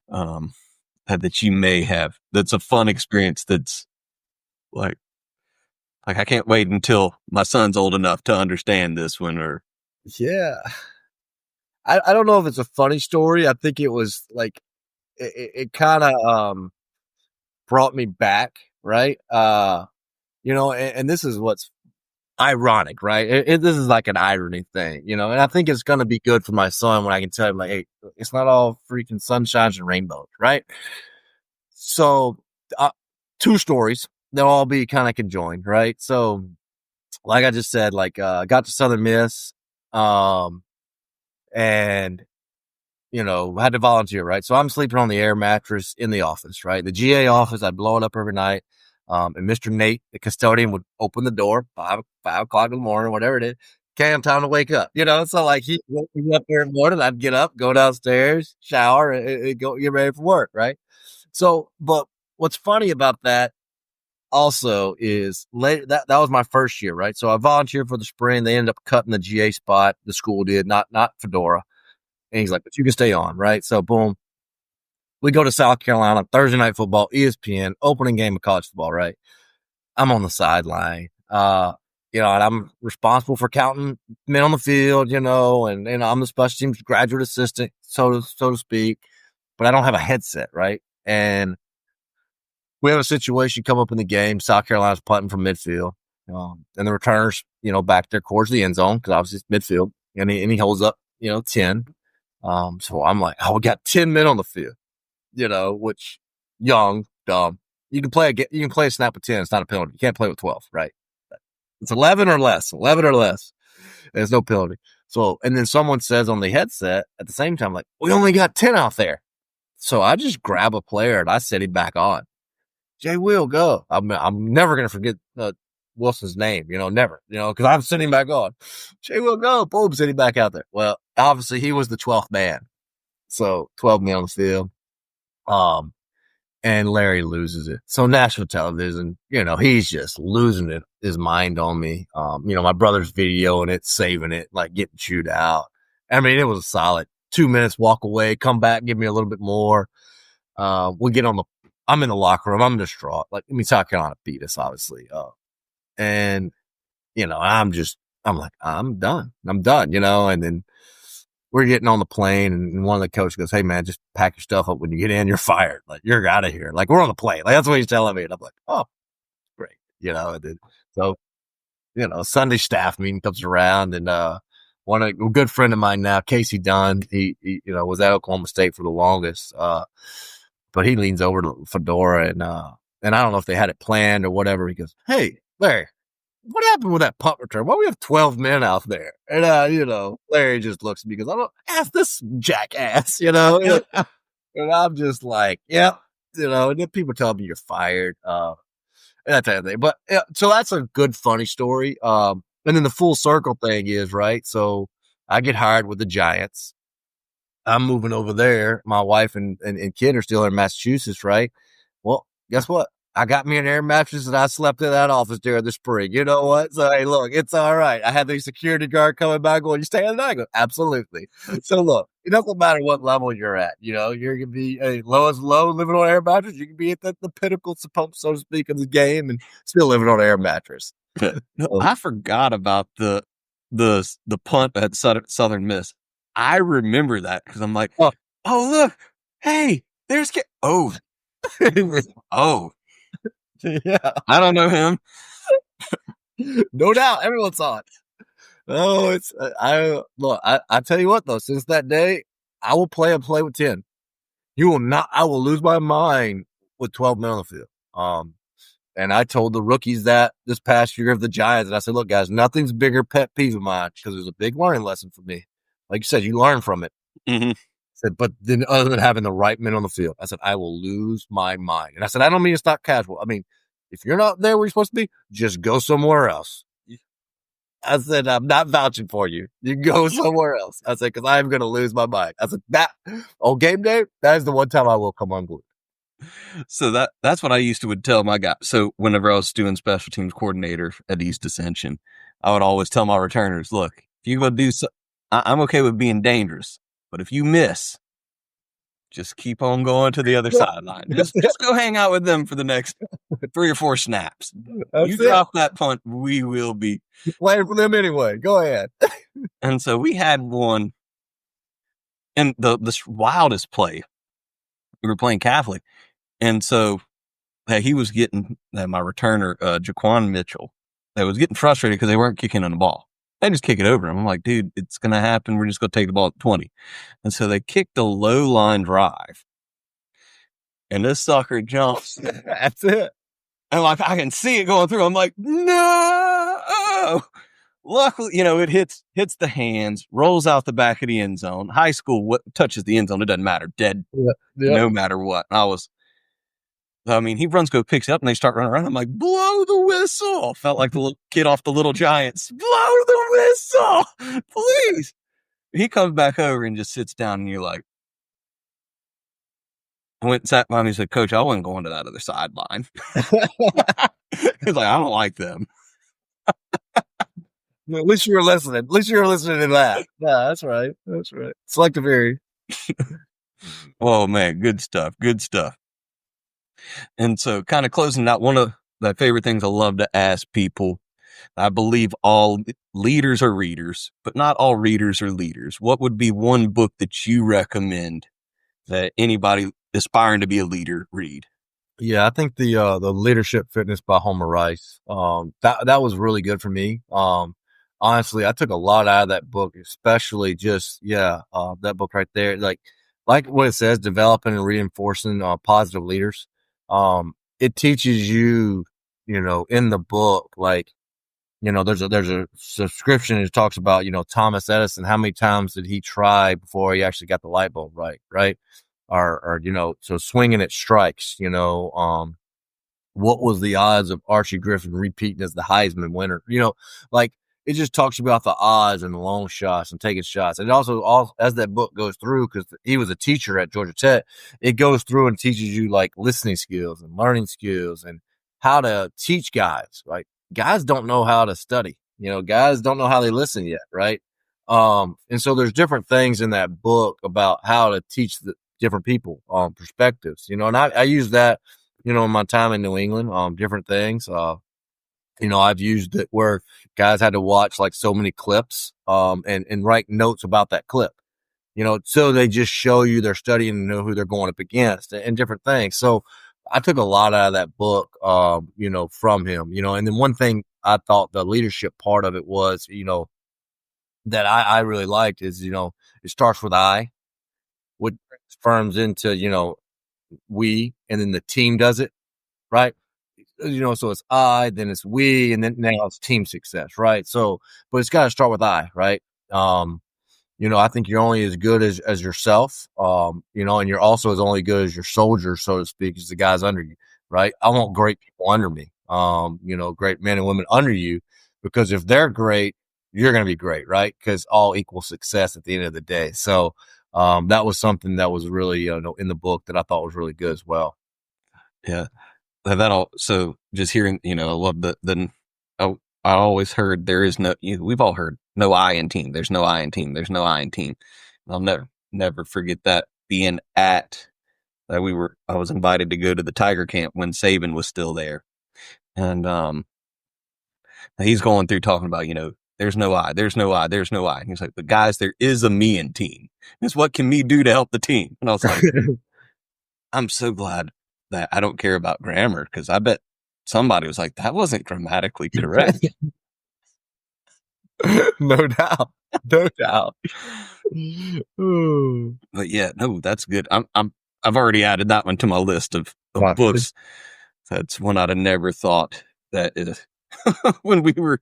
[SPEAKER 1] that you may have, that's a fun experience, that's like I can't wait until my son's old enough to understand this one. Or
[SPEAKER 2] yeah, I don't know if it's a funny story. I think it was like it kind of brought me back, right? You know, and this is what's ironic, right? This is like an irony thing, you know, and I think it's going to be good for my son when I can tell him, like, hey, it's not all freaking sunshines and rainbows, right? So, two stories, they'll all be kind of conjoined, right? So, like I just said, like, got to Southern Miss, and, you know, had to volunteer, right? So I'm sleeping on the air mattress in the office, right? The GA office, I'd blow it up every night. And Mr. Nate, the custodian, would open the door 5 o'clock in the morning, whatever it is. Cam, time to wake up, you know? So like he woke me up there in the morning, I'd get up, go downstairs, shower, and go get ready for work, right? So, but what's funny about that also is that was my first year, right? So I volunteered for the spring. They ended up cutting the GA spot. The school did, not Fedora. And he's like, but you can stay on, right? So boom, we go to South Carolina, Thursday night football, ESPN, opening game of college football, right? I'm on the sideline, you know, and I'm responsible for counting men on the field, you know, and I'm the special teams graduate assistant, so to speak, but I don't have a headset, right? And we have a situation come up in the game. South Carolina's punting from midfield, and the returners, you know, back there towards the end zone because obviously it's midfield, and he holds up, you know, 10. So I'm like, we got 10 men on the field, you know, which young, dumb. You can play a snap with 10. It's not a penalty. You can't play with 12, right? It's 11 or less. There's no penalty. So, and then someone says on the headset at the same time, like, we only got 10 out there. So I just grab a player and I set him back on. Jay Will, go. I'm never going to forget Wilson's name, you know, never, you know, because I'm sitting back on. Jay Will, go. Boom, sitting back out there. Well, obviously he was the 12th man. So 12 men on the field. And Larry loses it. So national television, you know, he's just losing his mind on me. You know, my brother's videoing it, saving it, like getting chewed out. I mean, it was a solid 2 minutes, walk away, come back, give me a little bit more. I'm in the locker room. I'm distraught. Like, I mean, South Carolina beat us, obviously. And, you know, I'm like, I'm done, you know, and then we're getting on the plane and one of the coaches goes, hey man, just pack your stuff up. When you get in, you're fired. Like, you're out of here. Like, we're on the plane. Like, that's what he's telling me. And I'm like, oh, great. You know, and then, so, you know, Sunday staff meeting comes around and, a good friend of mine now, Casey Dunn, he you know, was at Oklahoma State for the longest. But he leans over to Fedora and I don't know if they had it planned or whatever. He goes, hey, Larry, what happened with that punt return? Why we have 12 men out there? And, you know, Larry just looks at me because I don't ask this jackass, you know, and I'm just like, yeah, you know, and then people tell me you're fired, and that type of thing. But yeah, so that's a good, funny story. And then the full circle thing is, right. So I get hired with the Giants. I'm moving over there. My wife and kid are still in Massachusetts, right? Well, guess what? I got me an air mattress and I slept in that office during the spring. You know what? So, hey, look, it's all right. I had the security guard coming by going, you staying the night? I go, absolutely. So, look, it doesn't matter what level you're at. You know, you're going to be low as low living on an air mattress. You can be at the pinnacle, so to speak, of the game and still living on an air mattress.
[SPEAKER 1] No, I forgot about the punt at Southern Miss. I remember that because I'm like, oh, look, hey, there's oh,
[SPEAKER 2] yeah,
[SPEAKER 1] I don't know him.
[SPEAKER 2] No doubt, everyone saw it. Oh, it's I tell you what though, since that day, I will play with 10. You will not. I will lose my mind with 12 men on the field. And I told the rookies that this past year of the Giants, and I said, look, guys, nothing's bigger pet peeve of mine because it was a big learning lesson for me. Like you said, you learn from it.
[SPEAKER 1] Mm-hmm.
[SPEAKER 2] I said, but then other than having the right men on the field, I said, I will lose my mind. And I said, I don't mean it's not casual. I mean, if you're not there where you're supposed to be, just go somewhere else. I said, I'm not vouching for you. You go somewhere else. I said, because I'm going to lose my mind. I said, that on game day, that is the one time I will come unglued.
[SPEAKER 1] So that's what I would tell my guy. So whenever I was doing special teams coordinator at East Ascension, I would always tell my returners, look, if you're going to do so, I'm okay with being dangerous, but if you miss, just keep on going to the other sideline. Just go hang out with them for the next 3 or 4 snaps. You drop that punt, we will be
[SPEAKER 2] playing for them anyway. Go ahead.
[SPEAKER 1] And so we had one, and the wildest play. We were playing Catholic, and so that he was getting my returner, Jaquan Mitchell, that was getting frustrated because they weren't kicking on the ball. They just kick it over him. I'm like, dude, it's going to happen. We're just going to take the ball at 20. And so they kicked a low line drive. And this sucker jumps.
[SPEAKER 2] That's it.
[SPEAKER 1] And like, I can see it going through. I'm like, no. Luckily, it hits the hands, rolls out the back of the end zone. High school, what touches the end zone, it doesn't matter. Dead, no matter what. He runs, picks it up, and they start running around. I'm like, blow the whistle. Felt like the little kid off the Little Giants. Blow the whistle, please. He comes back over and just sits down, and you're like, I went and sat by him. He said, Coach, I wasn't going to that other sideline. He's like, I don't like them.
[SPEAKER 2] At least you were listening. At least you were listening to that. Yeah, that's right. That's right. Selective hearing.
[SPEAKER 1] Oh, man. Good stuff. Good stuff. And so kind of closing out, one of my favorite things I love to ask people, I believe all leaders are readers, but not all readers are leaders. What would be one book that you recommend that anybody aspiring to be a leader read?
[SPEAKER 2] Yeah, I think the Leadership Fitness by Homer Rice. That was really good for me. Honestly, I took a lot out of that book, especially just that book right there. Like what it says, developing and reinforcing positive leaders. It teaches you, in the book, like, there's a subscription that talks about, Thomas Edison, how many times did he try before he actually got the light bulb right? Or so swinging at strikes, what was the odds of Archie Griffin repeating as the Heisman winner? Like it just talks about the odds and the long shots and taking shots. And also, as that book goes through, because he was a teacher at Georgia Tech, it goes through and teaches you like listening skills and learning skills and how to teach guys. Like guys don't know how to study, guys don't know how they listen yet. Right. And so there's different things in that book about how to teach the different people, perspectives, and I use that, in my time in New England, different things. I've used it where guys had to watch like so many clips, and write notes about that clip, so they just show you they're studying and know who they're going up against and different things. So I took a lot out of that book, from him, and then one thing I thought the leadership part of it was, that I really liked is, it starts with I, which turns into, we, and then the team does it, right? So it's I, then it's we, and then now it's team success, right? So, but it's got to start with I, right? I think you're only as good as yourself, and you're also as only good as your soldiers, so to speak, as the guys under you, right? I want great people under me, great men and women under you, because if they're great, you're going to be great, right? Because all equals success at the end of the day. So, that was something that was really, in the book that I thought was really good as well.
[SPEAKER 1] Yeah. So just hearing, I love I always heard there is no, we've all heard no I in team. There's no I in team. There's no I in team. I'll never forget that being I was invited to go to the Tiger camp when Saban was still there. And, he's going through talking about, there's no I, there's no I, there's no I. And he's like, but guys, there is a me in team. It's what can me do to help the team? And I was like, I'm so glad that I don't care about grammar, because I bet somebody was like, that wasn't grammatically correct.
[SPEAKER 2] No doubt. No doubt.
[SPEAKER 1] But yeah, no, that's good. I've already added that one to my list of books. That's one I'd have never thought that when we were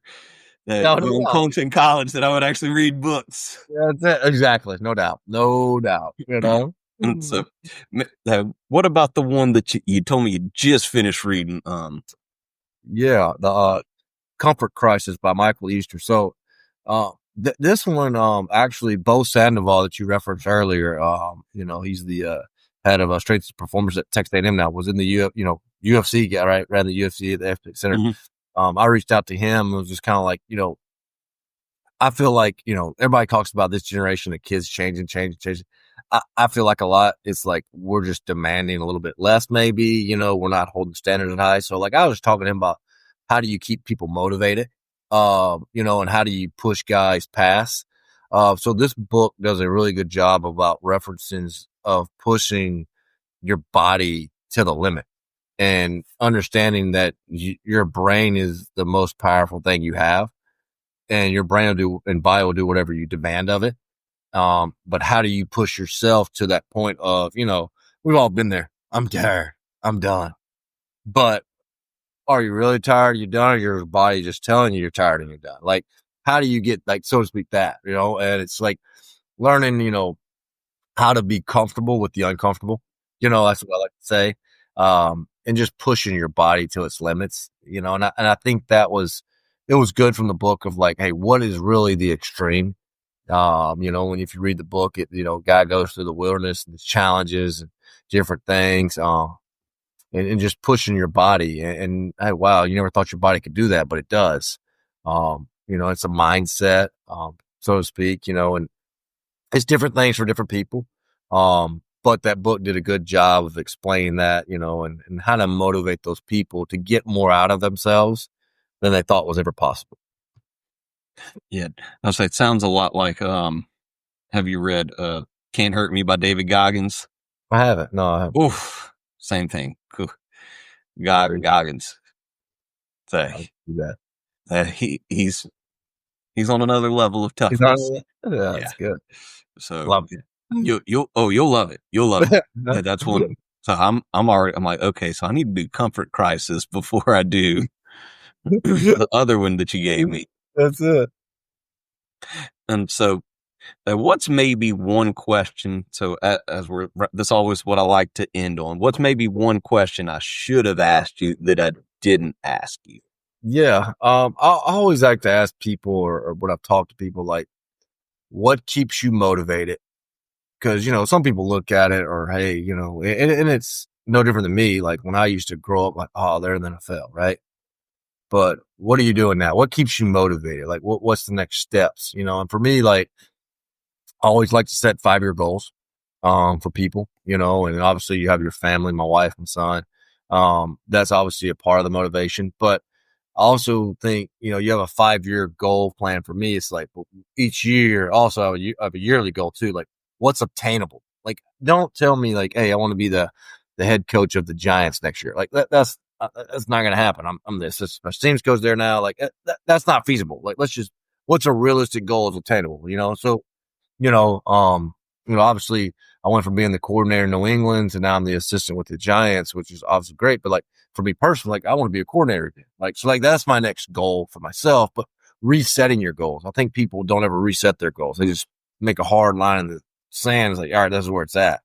[SPEAKER 1] in Clemson College that I would actually read books.
[SPEAKER 2] Yeah, that's it. Exactly. No doubt. No doubt.
[SPEAKER 1] And so, what about the one that you told me you just finished reading?
[SPEAKER 2] The Comfort Crisis by Michael Easter. So, this one, actually, Bo Sandoval that you referenced earlier, he's the head of strength and performance at Texas A&M now, was in the UFC guy, right? Ran the UFC at the Athletic Center. Mm-hmm. I reached out to him and was just kind of like, I feel like, everybody talks about this generation of kids changing. I feel like a lot, it's like we're just demanding a little bit less, maybe, we're not holding standards high. So like I was talking to him about how do you keep people motivated, and how do you push guys past. So this book does a really good job about references of pushing your body to the limit. and understanding that your brain is the most powerful thing you have, and your brain will do and body will do whatever you demand of it. But how do you push yourself to that point of, we've all been there. I'm tired. I'm done. But are you really tired? You're done, or your body just telling you you're tired and you're done? Like, how do you get, like, so to speak, that, and it's like learning, how to be comfortable with the uncomfortable. That's what I like to say. And just pushing your body to its limits, and I think it was good from the book of like, hey, what is really the extreme? If you read the book, guy goes through the wilderness and the challenges and different things, and just pushing your body and hey, wow, you never thought your body could do that, but it does. It's a mindset, so to speak, and it's different things for different people. But that book did a good job of explaining that, and how to motivate those people to get more out of themselves than they thought was ever possible.
[SPEAKER 1] Yeah. I'll say it sounds a lot like, have you read, Can't Hurt Me by David Goggins?
[SPEAKER 2] I haven't. No, I haven't.
[SPEAKER 1] Oof. Same thing. Cool. Goggins. So, he's on another level of toughness.
[SPEAKER 2] That's good.
[SPEAKER 1] So
[SPEAKER 2] love it.
[SPEAKER 1] You'll love it. You'll love it. Yeah, that's one. So I'm like, okay, so I need to do Comfort Crisis before I do the other one that you gave me.
[SPEAKER 2] That's it.
[SPEAKER 1] And so, what's maybe one question? So that's always what I like to end on. What's maybe one question I should have asked you that I didn't ask you?
[SPEAKER 2] Yeah. I always like to ask people, or when I've talked to people, like, what keeps you motivated? Because, some people look at it, or, hey, and it's no different than me. Like when I used to grow up, like, oh, there, then I fell, right? But what are you doing now? What keeps you motivated? Like, what's the next steps? And for me, like, I always like to set 5-year goals, for people, and obviously you have your family, my wife and son. That's obviously a part of the motivation, but I also think, you have a 5-year goal plan. For me, it's like each year also I have a yearly goal too. Like, what's obtainable? Like, don't tell me like, hey, I want to be the head coach of the Giants next year. Like that's not going to happen. I'm this. My team's coach there now. Like that's not feasible. Like, what's a realistic goal is obtainable, So, obviously I went from being the coordinator in New England to now I'm the assistant with the Giants, which is obviously great. But like for me personally, like I want to be a coordinator again. Like, so like that's my next goal for myself. But resetting your goals. I think people don't ever reset their goals. They just make a hard line in the sand. It's like, all right, this is where it's at.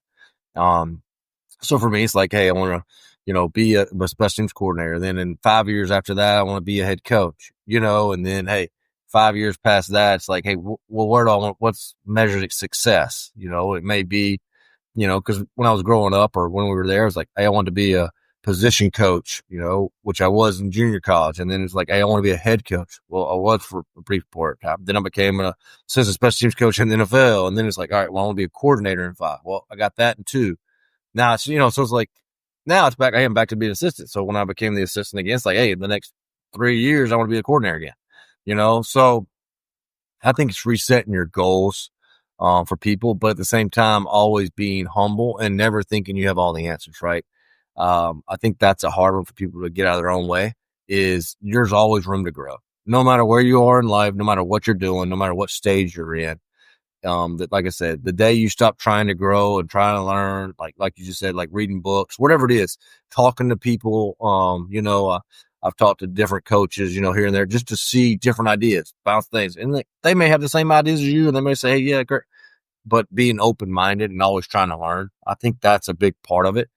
[SPEAKER 2] So for me, it's like, hey, I want to, be a special teams coordinator. Then in 5 years after that, I want to be a head coach, and then, hey, 5 years past that, it's like, hey, well, where do I want, what's measured success? It may be, because when I was growing up or when we were there, it's like, hey, I wanted to be a position coach, which I was in junior college. And then it's like, hey, I want to be a head coach. Well, I was for a brief part of time. Then I became an assistant special teams coach in the NFL. And then it's like, all right, well, I want to be a coordinator in 5. Well, I got that in 2. Now it's, so it's like, now it's back. I am back to being an assistant. So when I became the assistant again, it's like, hey, in the next 3 years, I want to be a coordinator again, So I think it's resetting your goals, for people, but at the same time, always being humble and never thinking you have all the answers, right? I think that's a hard one for people to get out of their own way. Is there's always room to grow, no matter where you are in life, no matter what you're doing, no matter what stage you're in. That, like I said, the day you stop trying to grow and trying to learn, like you just said, like reading books, whatever it is, talking to people, I've talked to different coaches, here and there, just to see different ideas, bounce things. And they may have the same ideas as you, and they may say, hey, yeah, great. But being open-minded and always trying to learn, I think that's a big part of it.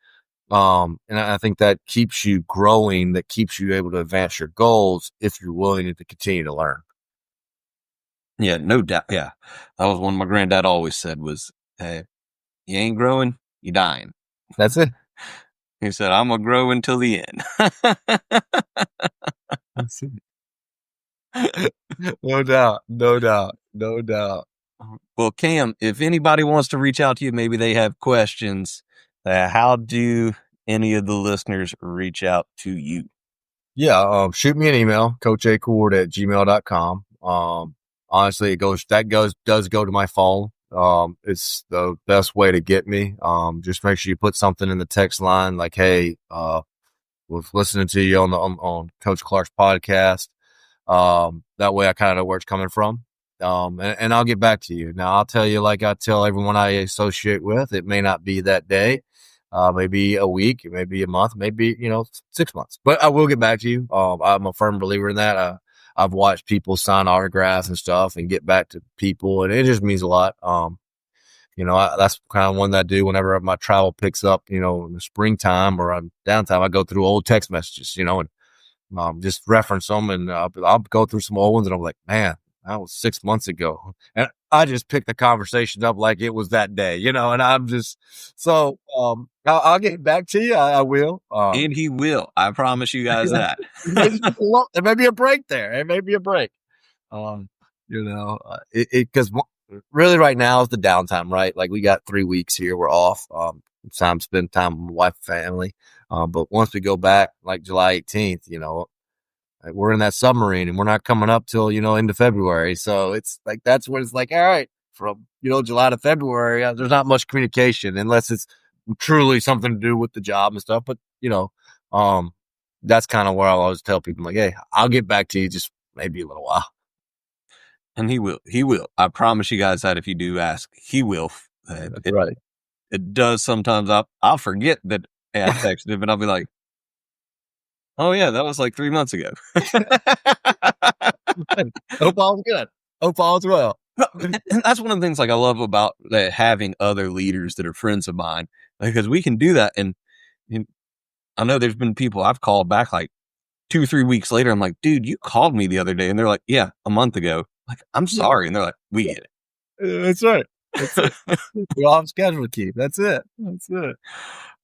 [SPEAKER 2] And I think that keeps you growing, that keeps you able to advance your goals if you're willing to continue to learn.
[SPEAKER 1] Yeah, no doubt. Yeah. That was one my granddad always said was, hey, you ain't growing, you dying.
[SPEAKER 2] That's it.
[SPEAKER 1] He said, I'm going to grow until the end.
[SPEAKER 2] That's it. No doubt. No doubt. No doubt.
[SPEAKER 1] Well, Cam, if anybody wants to reach out to you, maybe they have questions, how do any of the listeners reach out to you?
[SPEAKER 2] Yeah. Shoot me an email, coachachord@gmail.com. Honestly, it does go to my phone. It's the best way to get me. Just make sure you put something in the text line like, hey, with listening to you on Coach Clark's podcast. That way I kind of know where it's coming from. And I'll get back to you. Now I'll tell you, like I tell everyone I associate with, it may not be that day, maybe a week, maybe a month, maybe, 6 months, but I will get back to you. I'm a firm believer in that. I've watched people sign autographs and stuff and get back to people, and it just means a lot. That's kind of one that I do whenever my travel picks up, in the springtime or on downtime. I go through old text messages, and just reference them, and I'll go through some old ones, and I'm like, man, that was 6 months ago. And I just picked the conversation up like it was that day, and I'm just, so, I'll get back to you. I will.
[SPEAKER 1] And he will. I promise you guys that.
[SPEAKER 2] There may be a break there. It may be a break. Because really right now is the downtime, right? Like we got 3 weeks here. We're off. Time spend time with wife and family. But once we go back, like July 18th, we're in that submarine and we're not coming up till, end of February. So it's like, that's when it's like, all right, from, July to February, there's not much communication unless it's truly something to do with the job and stuff. But, that's kind of where I'll always tell people, like, hey, I'll get back to you, just maybe a little while.
[SPEAKER 1] And he will. I promise you guys that if you do ask, he will.
[SPEAKER 2] That's right.
[SPEAKER 1] It does sometimes. I'll forget that I texted him, and I'll be like, oh yeah, that was like 3 months ago.
[SPEAKER 2] Hope all's good. Hope all's well.
[SPEAKER 1] And that's one of the things like I love about having other leaders that are friends of mine, because we can do that. And I know there's been people I've called back like 2-3 weeks later. I'm like, dude, you called me the other day. And they're like, yeah, a month ago. Like, I'm sorry. And they're like, we get it.
[SPEAKER 2] That's right. We all have schedule to keep. That's it.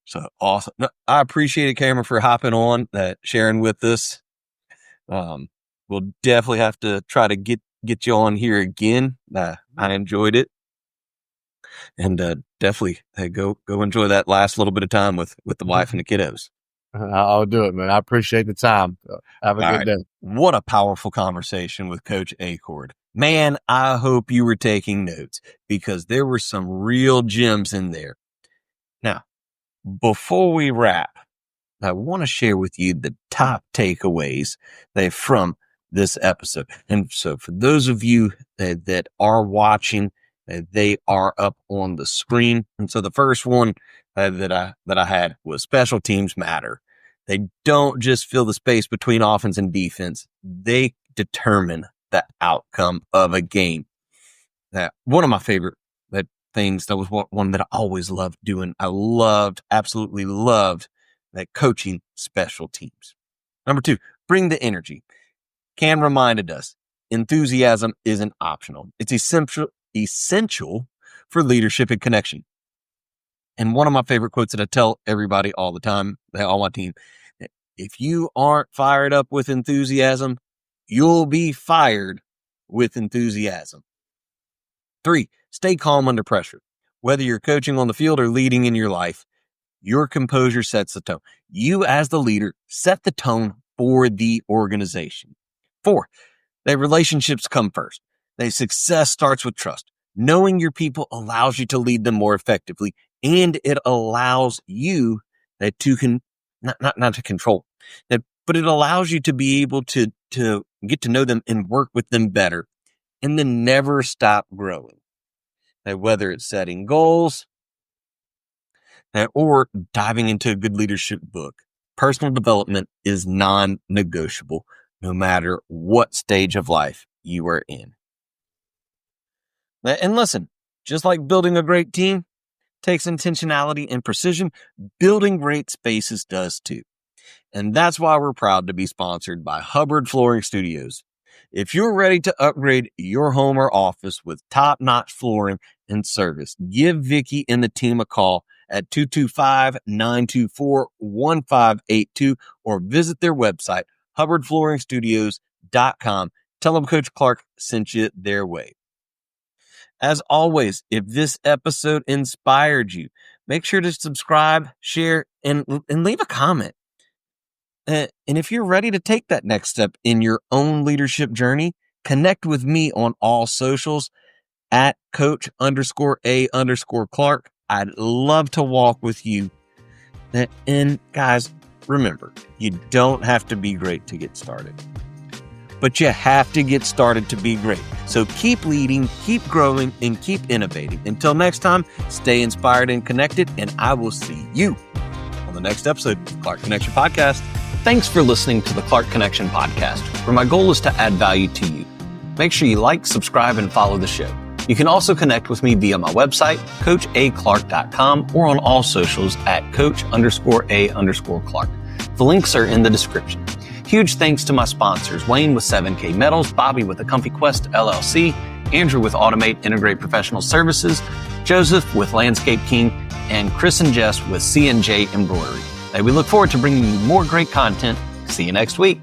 [SPEAKER 1] So awesome. No, I appreciate it, Cameron, for hopping on, sharing with us. We'll definitely have to try to get you on here again. I enjoyed it. And definitely go enjoy that last little bit of time with the wife and the kiddos.
[SPEAKER 2] I'll do it, man. I appreciate the time. Have a good day.
[SPEAKER 1] What a powerful conversation with Coach Achord. Man, I hope you were taking notes, because there were some real gems in there. Now, before we wrap, I want to share with you the top takeaways from this episode. And so for those of you that are watching, they are up on the screen. And so the first one that I had was special teams matter. They don't just fill the space between offense and defense. They determine the outcome of a game. One of my favorite things, that was one that I always loved doing. Absolutely loved that coaching special teams. Number 2, bring the energy. Cam reminded us enthusiasm isn't optional. It's essential for leadership and connection. And one of my favorite quotes that I tell everybody all the time, all my team, if you aren't fired up with enthusiasm, you'll be fired with enthusiasm. 3, stay calm under pressure. Whether you're coaching on the field or leading in your life, your composure sets the tone. You as the leader set the tone for the organization. 4, that relationships come first. That success starts with trust. Knowing your people allows you to lead them more effectively, and it allows you to not to control, but it allows you to be able to get to know them and work with them better, and then never stop growing. Whether it's setting goals or diving into a good leadership book, personal development is non-negotiable, no matter what stage of life you are in. And listen, just like building a great team takes intentionality and precision, building great spaces does too. And that's why we're proud to be sponsored by Hubbard Flooring Studios. If you're ready to upgrade your home or office with top-notch flooring and service, give Vicki and the team a call at 225-924-1582 or visit their website, hubbardflooringstudios.com. Tell them Coach Clark sent you their way. As always, if this episode inspired you, make sure to subscribe, share, and leave a comment. And if you're ready to take that next step in your own leadership journey, connect with me on all socials at Coach_A_Clark. I'd love to walk with you. And guys, Remember, you don't have to be great to get started, but you have to get started to be great. So keep leading, keep growing, and keep innovating. Until next time, stay inspired and connected, and I will see you on the next episode of the Clark Connection Podcast. Thanks for listening to the Clark Connection Podcast, where my goal is to add value to you. Make sure you like, subscribe, and follow the show. You can also connect with me via my website, coachaclark.com, or on all socials at coach_a_clark. The links are in the description. Huge thanks to my sponsors, Wayne with 7K Metals, Bobby with the Comfy Quest LLC, Andrew with Automate Integrate Professional Services, Joseph with Landscape King, and Chris and Jess with C&J Embroidery. Hey, we look forward to bringing you more great content. See you next week.